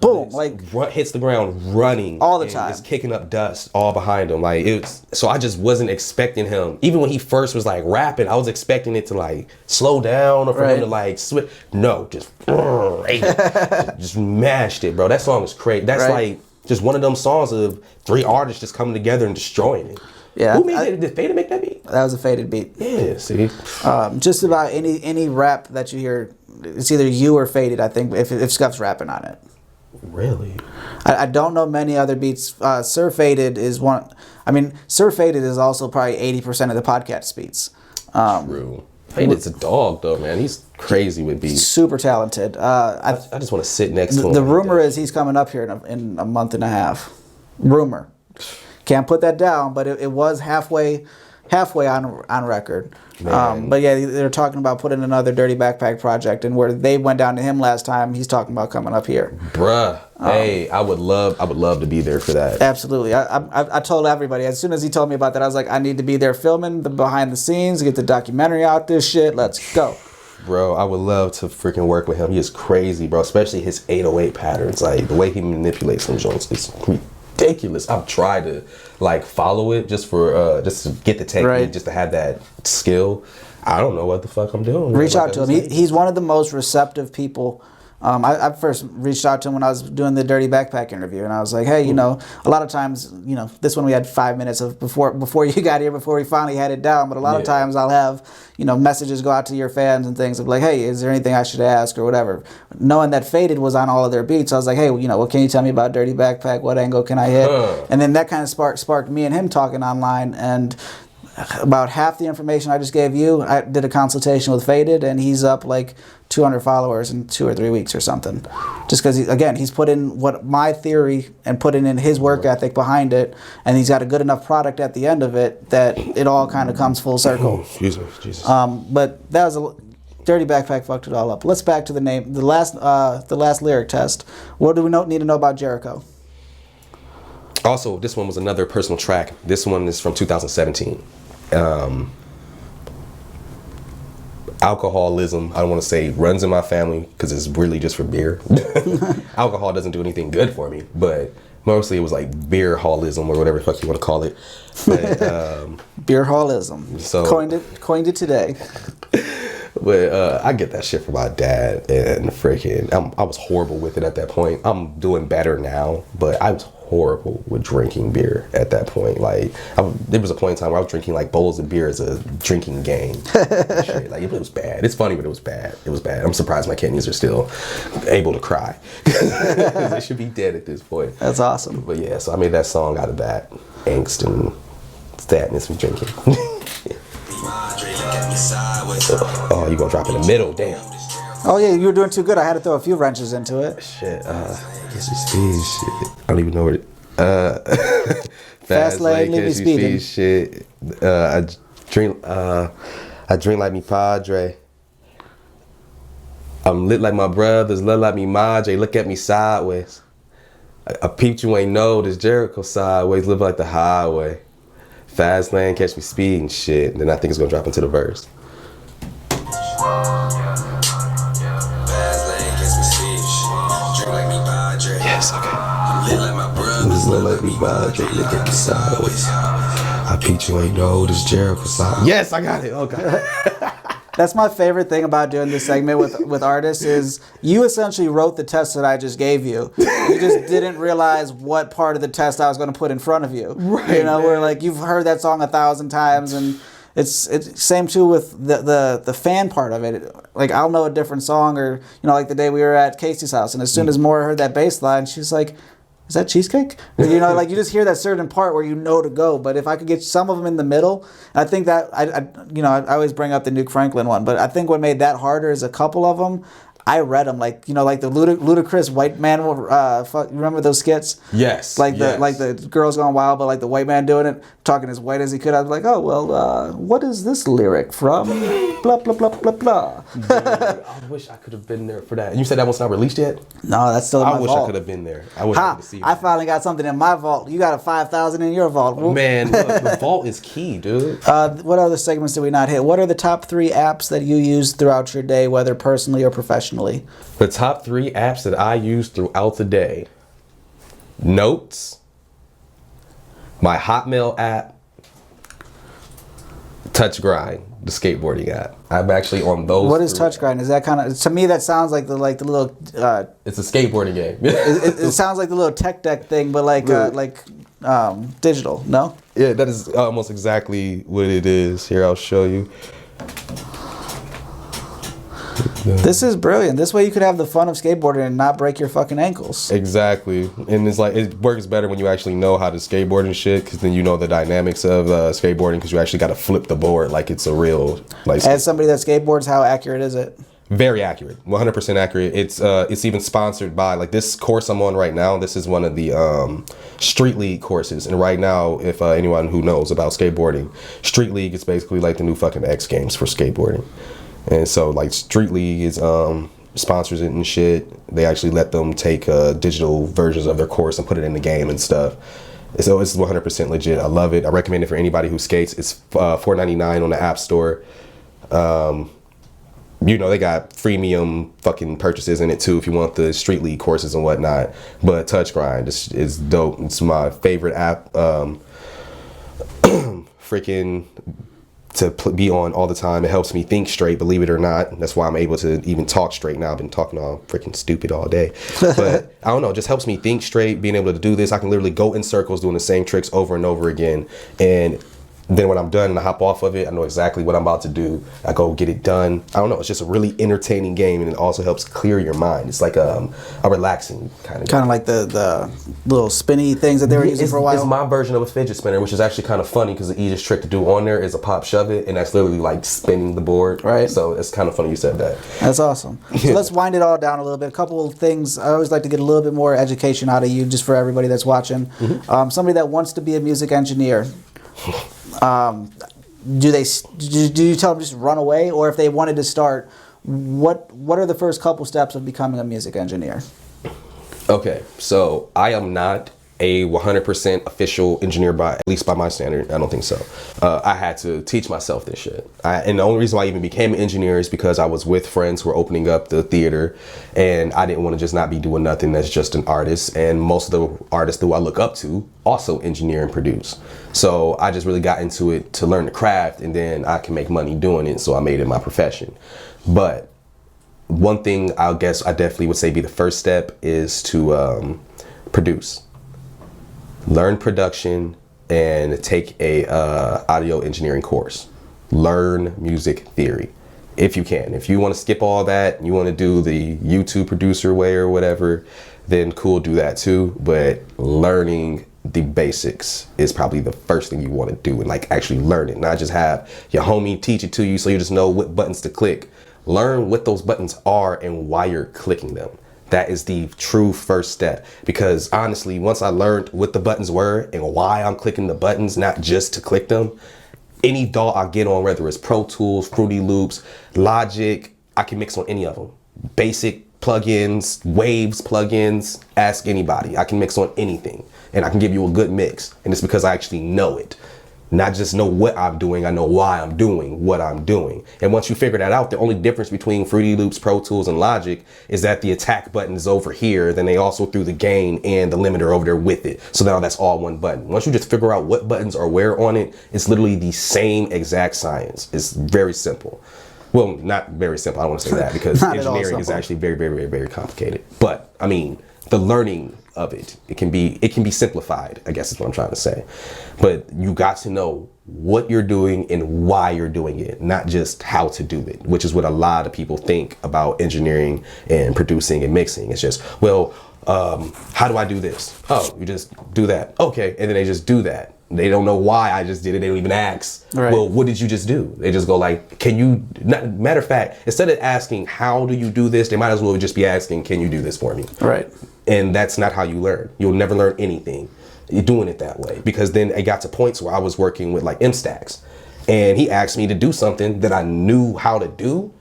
S1: Boom! Like
S2: hits the ground running
S1: all the time,
S2: just kicking up dust all behind him. Like so I just wasn't expecting him. Even when he first was like rapping, I was expecting it to like slow down or for him to like switch. No, just mashed it, bro. That song is crazy. That's like just one of them songs of three artists just coming together and destroying it.
S1: Yeah,
S2: Who made it? Did Faded make that beat?
S1: that was a Faded beat.
S2: Yeah, see.
S1: Just about any rap that you hear, it's either you or Faded. I think if Scuff's rapping on it.
S2: Really?
S1: I don't know many other beats. Sir Faded is one. I mean, Sir Faded is also probably 80% of the podcast beats.
S2: True. Faded's a dog though, man. He's crazy with beats.
S1: Super talented.
S2: I just want to sit next to him.
S1: The rumor is he's coming up here in a month and a half. Rumor. Can't put that down, but it was halfway on record. But yeah, they're talking about putting another Dirty Backpack project, and where they went down to him last time, he's talking about coming up here.
S2: Bruh, hey, I would love to be there for that.
S1: Absolutely. I told everybody as soon as he told me about that, I was like, I need to be there filming the behind the scenes, get the documentary out. This shit, let's go.
S2: Bro, I would love to freaking work with him. He is crazy, bro. Especially his 808 patterns, like the way he manipulates some joints. It's ridiculous. I've tried to like follow it just to get the technique,
S1: right.
S2: just to have that skill. I don't know what the fuck I'm doing.
S1: Reach out to him. He's one of the most receptive people. I first reached out to him when I was doing the Dirty Backpack interview, and I was like, hey, you know, a lot of times, you know, this one we had 5 minutes of before you got here, before we finally had it down, but a lot of times I'll have, you know, messages go out to your fans and things of like, hey, is there anything I should ask or whatever. Knowing that Faded was on all of their beats, I was like, hey, you know, what can you tell me about Dirty Backpack? What angle can I hit? And then that kind of sparked me and him talking online, and about half the information I just gave you, I did a consultation with Faded, and he's up like 200 followers in 2 or 3 weeks or something. Just because, he's put in what my theory and put in his work ethic behind it, and he's got a good enough product at the end of it that it all kind of comes full circle.
S2: Excuse me, Jesus.
S1: But that was Dirty Backpack fucked it all up. Let's back to the name. The last lyric test. What do we need to know about Jericho?
S2: Also, this one was another personal track. This one is from 2017. Alcoholism, I don't want to say runs in my family because it's really just for beer. Alcohol doesn't do anything good for me, but mostly it was like beer holism or whatever the fuck you want to call it. But,
S1: beer holism.
S2: So
S1: coined it today.
S2: But I get that shit from my dad, and freaking, I was horrible with it at that point. I'm doing better now, but I was horrible with drinking beer at that point. Like, there was a point in time where I was drinking like bowls of beer as a drinking game. Shit, like, it was bad. It's funny, but it was bad. It was bad. I'm surprised my kidneys are still able to cry. They should be dead at this point.
S1: That's awesome.
S2: But yeah, so I made that song out of that angst and sadness from drinking. Oh, you gonna drop in the middle? Damn.
S1: Oh yeah, you were doing too good. I had to throw a few wrenches into it.
S2: Shit. Catch me speed. Shit. I don't even know what it.
S1: Fast lane, leave me speeding.
S2: Shit. I drink like me padre. I'm lit like my brothers, lit like me madre. Look at me sideways. I peeped you ain't know this Jericho sideways. Live like the highway. Fast lane, catch me speeding. Shit. And then I think it's gonna drop into the verse. Yes, okay. I'm lit like my brothers, lit like me madre. Look at me sideways. I peeped you ain't know this Jericho sideways. Yes, I got it. Oh god.
S1: That's my favorite thing about doing this segment with artists is you essentially wrote the test that I just gave you. You just didn't realize what part of the test I was going to put in front of you.
S2: Right.
S1: You know, where like you've heard that song 1,000 times, and it's same too with the fan part of it. Like I'll know a different song, or you know, like the day we were at Casey's house, and as soon as Maura heard that bass line, she's like, is that cheesecake? You know, like you just hear that certain part where you know to go. But if I could get some of them in the middle, I think that I always bring up the Nuke Franklin one, but I think what made that harder is a couple of them. I read them like like the ludicrous white man. Remember those skits?
S2: Yes.
S1: Like the girls going wild, but like the white man doing it, talking as white as he could. I was like, oh well, what is this lyric from? Blah blah blah blah blah.
S2: Dude, I wish I could have been there for that. And you said that one's not released yet?
S1: No, that's still in my
S2: I wish
S1: vault.
S2: I could have been there. I wish I could have seen
S1: I
S2: that.
S1: finally got something in my vault. You got a 5,000 in your vault.
S2: Man, look, the vault is key, dude.
S1: What other segments did we not hit? What are the top 3 apps that you use throughout your day, whether personally or professionally?
S2: The top 3 apps that I use throughout the day. Notes, my Hotmail app, Touch Grind, the skateboarding app. I'm actually on those.
S1: What is Touch Grind? Is that kind of, to me that sounds like the little
S2: It's a skateboarding game.
S1: it sounds like the little tech deck thing, but like digital, no?
S2: Yeah, that is almost exactly what it is. Here, I'll show you.
S1: This is brilliant. This way you could have the fun of skateboarding and not break your fucking ankles.
S2: Exactly. And it's like, it works better when you actually know how to skateboard and shit, because then you know the dynamics of skateboarding, because you actually got to flip the board like it's a real, like,
S1: As somebody that skateboards, how accurate is it?
S2: very accurate, 100% accurate. It's even sponsored by, like, this course I'm on right now. This is one of the Street League courses, and right now, if anyone who knows about skateboarding, Street League is basically like the new fucking X Games for skateboarding. And so, like, Street League is sponsors it and shit. They actually let them take digital versions of their course and put it in the game and stuff. So it's 100% legit. I love it. I recommend it for anybody who skates. It's $4.99 on the App Store. You know, they got freemium fucking purchases in it too if you want the Street League courses and whatnot. But Touch Grind is dope. It's my favorite app. Freaking to be on all the time. It helps me think straight, believe it or not. That's why I'm able to even talk straight now. I've been talking all freaking stupid all day. But I don't know, it just helps me think straight, being able to do this. I can literally go in circles doing the same tricks over and over again. And then when I'm done and I hop off of it, I know exactly what I'm about to do. I go get it done. I don't know, it's just a really entertaining game, and it also helps clear your mind. It's like a relaxing kind of game.
S1: Kind of like the little spinny things that they were using for a while.
S2: It's my version of a fidget spinner, which is actually kind of funny because the easiest trick to do on there is a pop shove it, and that's literally like spinning the board.
S1: Right.
S2: So it's kind of funny you said that.
S1: That's awesome. So let's wind it all down a little bit. A couple of things. I always like to get a little bit more education out of you, just for everybody that's watching. Somebody that wants to be a music engineer. Do you tell them just run away, or if they wanted to start, what are the first couple steps of becoming a music engineer?
S2: Okay, so I am not a 100% official engineer, by at least by my standard. I don't think so. I had to teach myself this shit. And the only reason why I even became an engineer is because I was with friends who were opening up the theater, and I didn't want to just not be doing nothing that's just an artist. And most of the artists who I look up to also engineer and produce. So I just really got into it to learn the craft, and then I can make money doing it. So I made it my profession. But one thing I guess I definitely would say be the first step is to produce. Learn production and take a audio engineering course. Learn music theory if you can. If you want to skip all that and you want to do the YouTube producer way or whatever, then cool, do that too. But learning the basics is probably the first thing you want to do, and like actually learn it, not just have your homie teach it to you so you just know what buttons to click. Learn what those buttons are and why you're clicking them. That is the true first step, because honestly, once I learned what the buttons were and why I'm clicking the buttons, not just to click them, any DAW I get on, whether it's Pro Tools, Fruity Loops, Logic, I can mix on any of them. Basic plugins, Waves plugins, ask anybody. I can mix on anything and I can give you a good mix. And it's because I actually know it. Not just know what I'm doing, I know why I'm doing what I'm doing. And once you figure that out, the only difference between Fruity Loops, Pro Tools, and Logic is that the attack button is over here, then they also threw the gain and the limiter over there with it. So now that's all one button. Once you just figure out what buttons are where on it, it's literally the same exact science. It's very simple. Well, not very simple, I don't want to say that, because engineering is actually very, very, very, very complicated. But, I mean, the learning of it can be simplified, I guess is what I'm trying to say. But you got to know what you're doing and why you're doing it, not just how to do it, which is what a lot of people think about engineering and producing and mixing. It's just, well, how do I do this? Oh, you just do that. Okay, and then they just do that. They don't know why I just did it. They don't even ask, right. Well, what did you just do? They just go like, can you, matter of fact, instead of asking, how do you do this? They might as well just be asking, can you do this for me?
S1: Right.
S2: And that's not how you learn. You'll never learn anything. You're doing it that way, because then it got to points where I was working with like M-Stacks, and he asked me to do something that I knew how to do,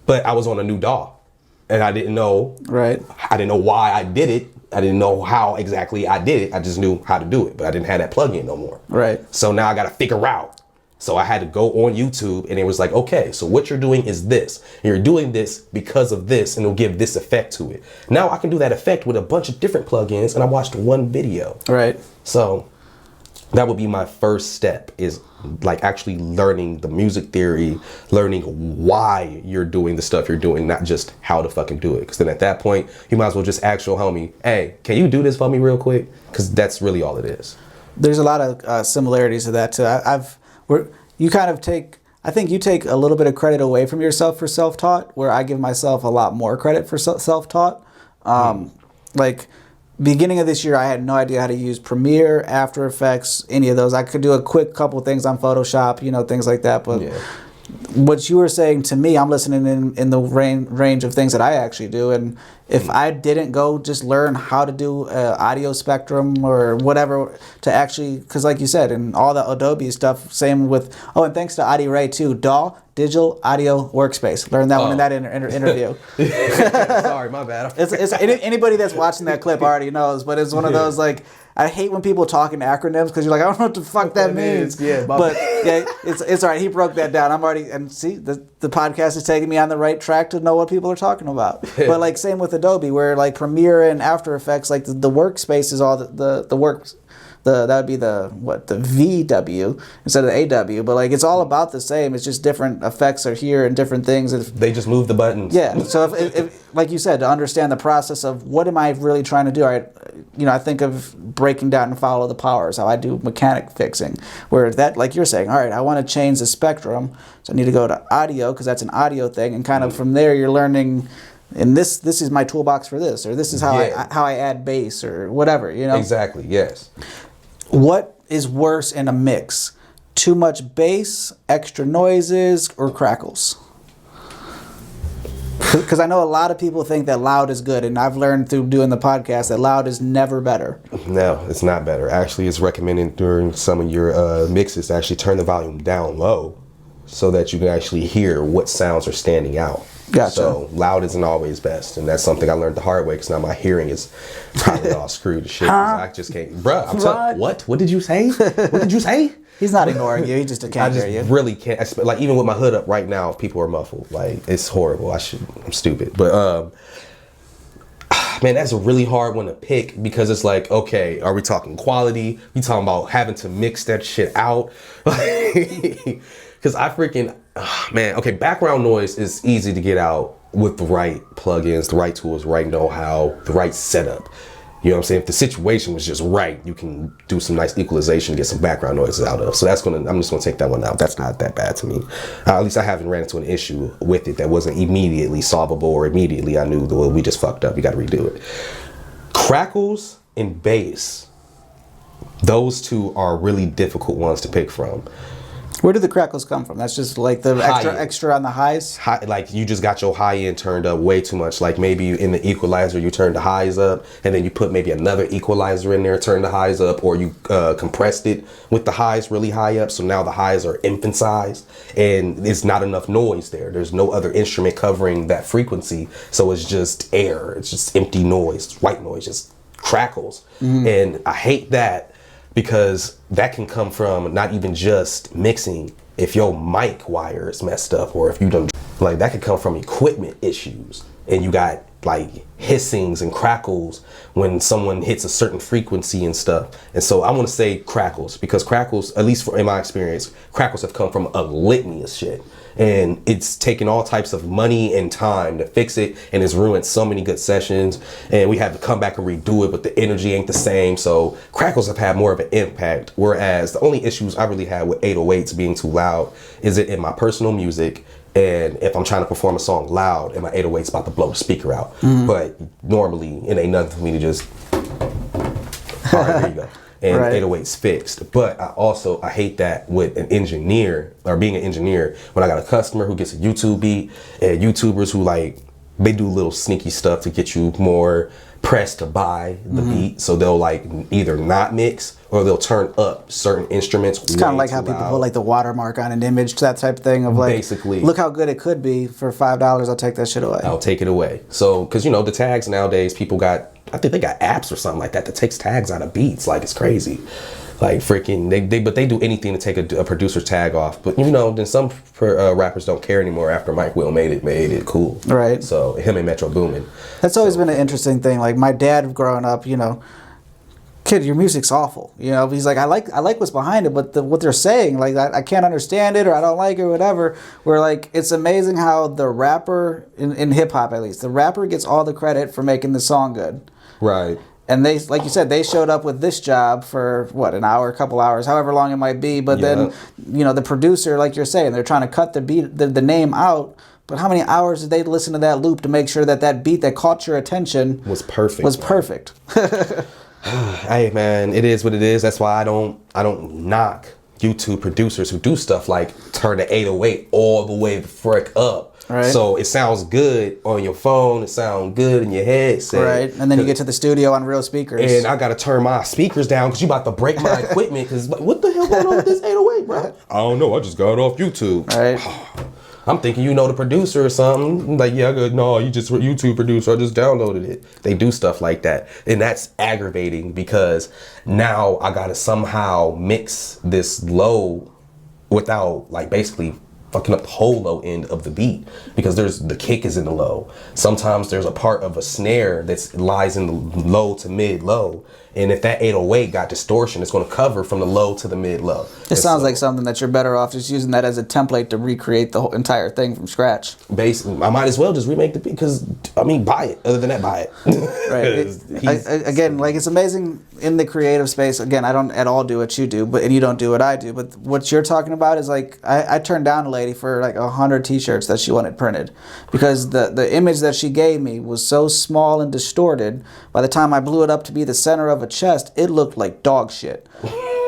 S2: but I was on a new DAW and I didn't know. Right. I didn't know why I did it. I didn't know how exactly I did it. I just knew how to do it, but I didn't have that plugin no more. Right. So now I got to figure out. So I had to go on YouTube, and it was like, okay, so what you're doing is this. And you're doing this because of this, and it'll give this effect to it. Now I can do that effect with a bunch of different plugins, and I watched one video. Right. So that would be my first step, is like actually learning the music theory, learning why you're doing the stuff you're doing, not just how to fucking do it. Because then at that point, you might as well just ask your homie, hey, can you do this for me real quick? Because that's really all it is.
S1: There's a lot of similarities to that too. You kind of take. I think you take a little bit of credit away from yourself for self-taught, where I give myself a lot more credit for self-taught. Like beginning of this year, I had no idea how to use Premiere, After Effects, any of those. I could do a quick couple things on Photoshop, things like that. But what you were saying to me, I'm listening in the range of things that I actually do. And if I didn't go just learn how to do audio spectrum or whatever to actually, because like you said, and all the Adobe stuff, same with, and thanks to Adi Ray too, DAW, Digital Audio Workspace. Learned that one in that interview.
S2: Sorry, my bad.
S1: It's anybody that's watching that clip already knows, but it's one of those like, I hate when people talk in acronyms because you're like, I don't know what the fuck that means. But yeah, it's all right. He broke that down. I'm already, and see, the podcast is taking me on the right track to know what people are talking about. But like same with Adobe, where like Premiere and After Effects, like the workspace is all the works. That would be the VW instead of the AW, but like it's all about the same. It's just different effects are here and different things.
S2: They just move the buttons.
S1: Yeah. So if like you said, to understand the process of what am I really trying to do, all right, I think of breaking down and follow the powers, how I do mechanic fixing, where that, like you're saying, all right, I want to change the spectrum, so I need to go to audio because that's an audio thing, and kind of from there you're learning. And this is my toolbox for this, or this is how I add bass or whatever,
S2: Exactly. Yes.
S1: What is worse in a mix? Too much bass, extra noises, or crackles? Because I know a lot of people think that loud is good, and I've learned through doing the podcast that loud is never better.
S2: No, it's not better. Actually, it's recommended during some of your mixes to actually turn the volume down low so that you can actually hear what sounds are standing out.
S1: Gotcha.
S2: So loud isn't always best, and that's something I learned the hard way because now my hearing is probably all screwed to shit. I just can't, bruh. I'm telling. What did you say? What did you say?
S1: He's not ignoring you. He just can't hear you.
S2: I just really can't. Like even with my hood up right now, people are muffled. Like it's horrible. I'm stupid. But man, that's a really hard one to pick because it's like, okay, are we talking quality? We talking about having to mix that shit out? Because I freaking, man, okay, background noise is easy to get out with the right plugins, the right tools, the right know-how, the right setup. You know what I'm saying? If the situation was just right, you can do some nice equalization to get some background noises out of. So I'm just gonna take that one out. That's not that bad to me. At least I haven't ran into an issue with it that wasn't immediately solvable or immediately I knew, well, we just fucked up, you gotta redo it. Crackles and bass, those two are really difficult ones to pick from.
S1: Where do the crackles come from? That's just like the extra on the highs?
S2: Like you just got your high end turned up way too much. Like maybe in the equalizer you turned the highs up and then you put maybe another equalizer in there, turn the highs up, or you compressed it with the highs really high up. So now the highs are infant sized and it's not enough noise there. There's no other instrument covering that frequency. So it's just air. It's just empty noise, white noise, just crackles. And I hate that. Because that can come from not even just mixing. If your mic wire is messed up, or if you don't, like that could come from equipment issues, and you got like hissings and crackles when someone hits a certain frequency and stuff. And so I want to say crackles because crackles, at least in my experience, crackles have come from a litany of shit. And it's taken all types of money and time to fix it, and it's ruined so many good sessions, and we have to come back and redo it, but the energy ain't the same. So crackles have had more of an impact, whereas the only issues I really had with 808s being too loud is it in my personal music, and if I'm trying to perform a song loud and my 808's about to blow the speaker out. But normally it ain't nothing for me to just, all right, there you go. And 808's fixed. But I hate that with an engineer, or being an engineer, when I got a customer who gets a YouTube beat, and YouTubers who like, they do little sneaky stuff to get you more pressed to buy the beat. So they'll like either not mix or they'll turn up certain instruments.
S1: It's kind of like how people put like the watermark on an image, that type of thing of like,
S2: basically,
S1: look how good it could be for $5. I'll take that shit away.
S2: I'll take it away. So, because the tags nowadays, people got, I think they got apps or something like that takes tags out of beats. Like it's crazy. Like freaking, they do anything to take a producer's tag off. But then some rappers don't care anymore after Mike Will made it cool. Right. So him and Metro Boomin.
S1: That's always been an interesting thing. Like my dad growing up, kid, your music's awful. He's like, I like what's behind it, but what they're saying, like I can't understand it or I don't like it or whatever. Where like it's amazing how the rapper in hip hop, at least, the rapper gets all the credit for making the song good.
S2: Right.
S1: And they, like you said, they showed up with this job for what, an hour, a couple hours, however long it might be. But then, you know, the producer, like you're saying, they're trying to cut the beat, the name out. But how many hours did they listen to that loop to make sure that that beat that caught your attention
S2: was perfect?
S1: Was perfect.
S2: Hey man, it is what it is. That's why I don't knock YouTube producers who do stuff like turn the 808 all the way the frick up.
S1: Right.
S2: So it sounds good on your phone. It sounds good in your headset.
S1: Right. And then you get to the studio on real speakers.
S2: And I got to turn my speakers down because you about to break my equipment. Because what the hell going on with this 808, bro? I don't know. I just got it off YouTube.
S1: Right.
S2: I'm thinking you know the producer or something. Like, yeah, no, you just YouTube producer. I just downloaded it. They do stuff like that. And that's aggravating because now I got to somehow mix this low without like basically fucking up the whole low end of the beat because the kick is in the low. Sometimes there's a part of a snare that lies in the low to mid low. And if that 808 got distortion, it's going to cover from the low to the mid low.
S1: It sounds like something that you're better off just using that as a template to recreate the whole entire thing from scratch.
S2: Basically, I might as well just remake the beat because, I mean, buy it. Other than that, buy it.
S1: Right. Again, like it's amazing in the creative space. Again, I don't at all do what you do, and you don't do what I do. But what you're talking about is like, I turned down a lady for like 100 t-shirts that she wanted printed because the image that she gave me was so small and distorted. By the time I blew it up to be the center of a chest, it looked like dog shit.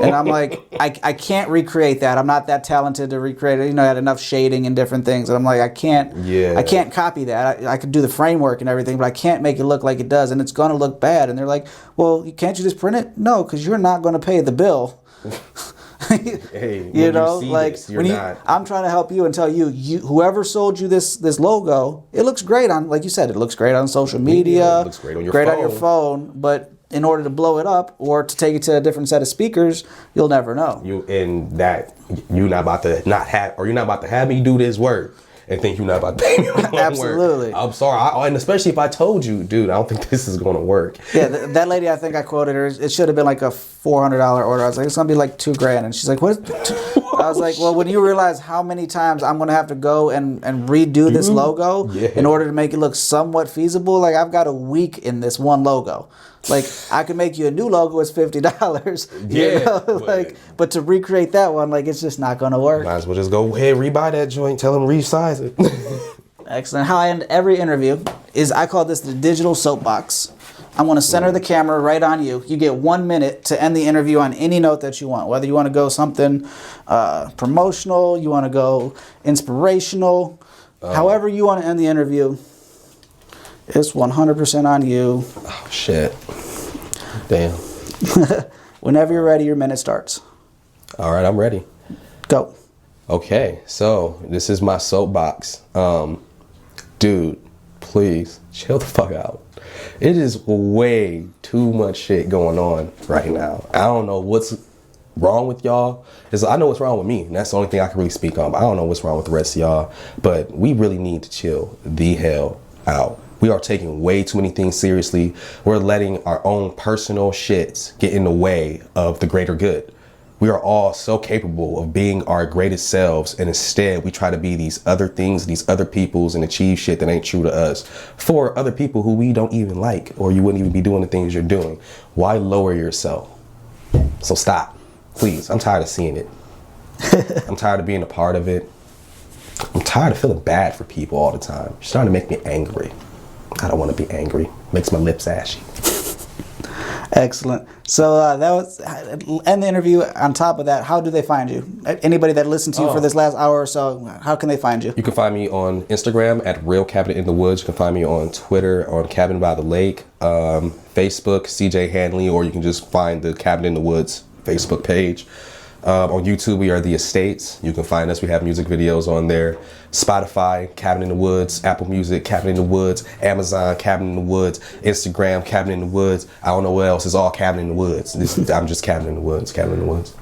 S1: And I'm like, I can't recreate that. I'm not that talented to recreate it. You know, I had enough shading and different things. And I'm like, I can't copy that. I could do the framework and everything, but I can't make it look like it does. And it's going to look bad. And they're like, well, can't you just print it? No, because you're not going to pay the bill.
S2: Hey,
S1: you know, like
S2: this, when
S1: I'm trying to help you and tell you, whoever sold you this logo, it looks great on, like you said, it looks great on social media.
S2: It looks great on your
S1: phone. On your phone, but in order to blow it up or to take it to a different set of speakers, you'll never know.
S2: You're not about to have me do this work and think you're not about to pay me my
S1: Absolutely.
S2: Work. I'm sorry, and especially if I told you, dude, I don't think this is going to work.
S1: Yeah, that lady, I think I quoted her. It should have been like a $400 order. I was like, it's gonna be like $2,000, and she's like, what? I was like, well, when you realize how many times I'm gonna have to go and redo this logo in order to make it look somewhat feasible, like I've got a week in this one logo. Like I could make you a new logo, it's $50.
S2: Yeah,
S1: you know? But to recreate that one, like it's just not gonna work.
S2: Might as well just go ahead, rebuy that joint, tell them resize it.
S1: Excellent. How I end every interview is I call this the digital soapbox. I want to center the camera right on you. You get 1 minute to end the interview on any note that you want. Whether you want to go something promotional, you want to go inspirational, however you want to end the interview, it's 100% on you.
S2: Oh, shit. Damn.
S1: Whenever you're ready, your minute starts.
S2: All right, I'm ready.
S1: Go.
S2: Okay, so this is my soapbox. Dude, please chill the fuck out. It is way too much shit going on right now. I don't know what's wrong with y'all. I know what's wrong with me, and that's the only thing I can really speak on. But I don't know what's wrong with the rest of y'all. But we really need to chill the hell out. We are taking way too many things seriously. We're letting our own personal shits get in the way of the greater good. We are all so capable of being our greatest selves, and instead we try to be these other things, these other peoples, and achieve shit that ain't true to us for other people who we don't even like, or you wouldn't even be doing the things you're doing. Why lower yourself? So stop, please. I'm tired of seeing it. I'm tired of being a part of it. I'm tired of feeling bad for people all the time. It's starting to make me angry. I don't want to be angry. Makes my lips ashy.
S1: Excellent. So that was end the interview. On top of that, how do they find you? Anybody that listened to you for this last hour or so, how can they find you?
S2: You can find me on Instagram at Real Cabinet in the Woods. You can find me on Twitter on Cabin by the Lake, Facebook CJ Hanley, or you can just find the Cabin in the Woods Facebook page. On YouTube, we are The Estates. You can find us. We have music videos on there. Spotify, Cabin in the Woods. Apple Music, Cabin in the Woods. Amazon, Cabin in the Woods. Instagram, Cabin in the Woods. I don't know what else. It's all Cabin in the Woods. I'm just Cabin in the Woods. Cabin in the Woods.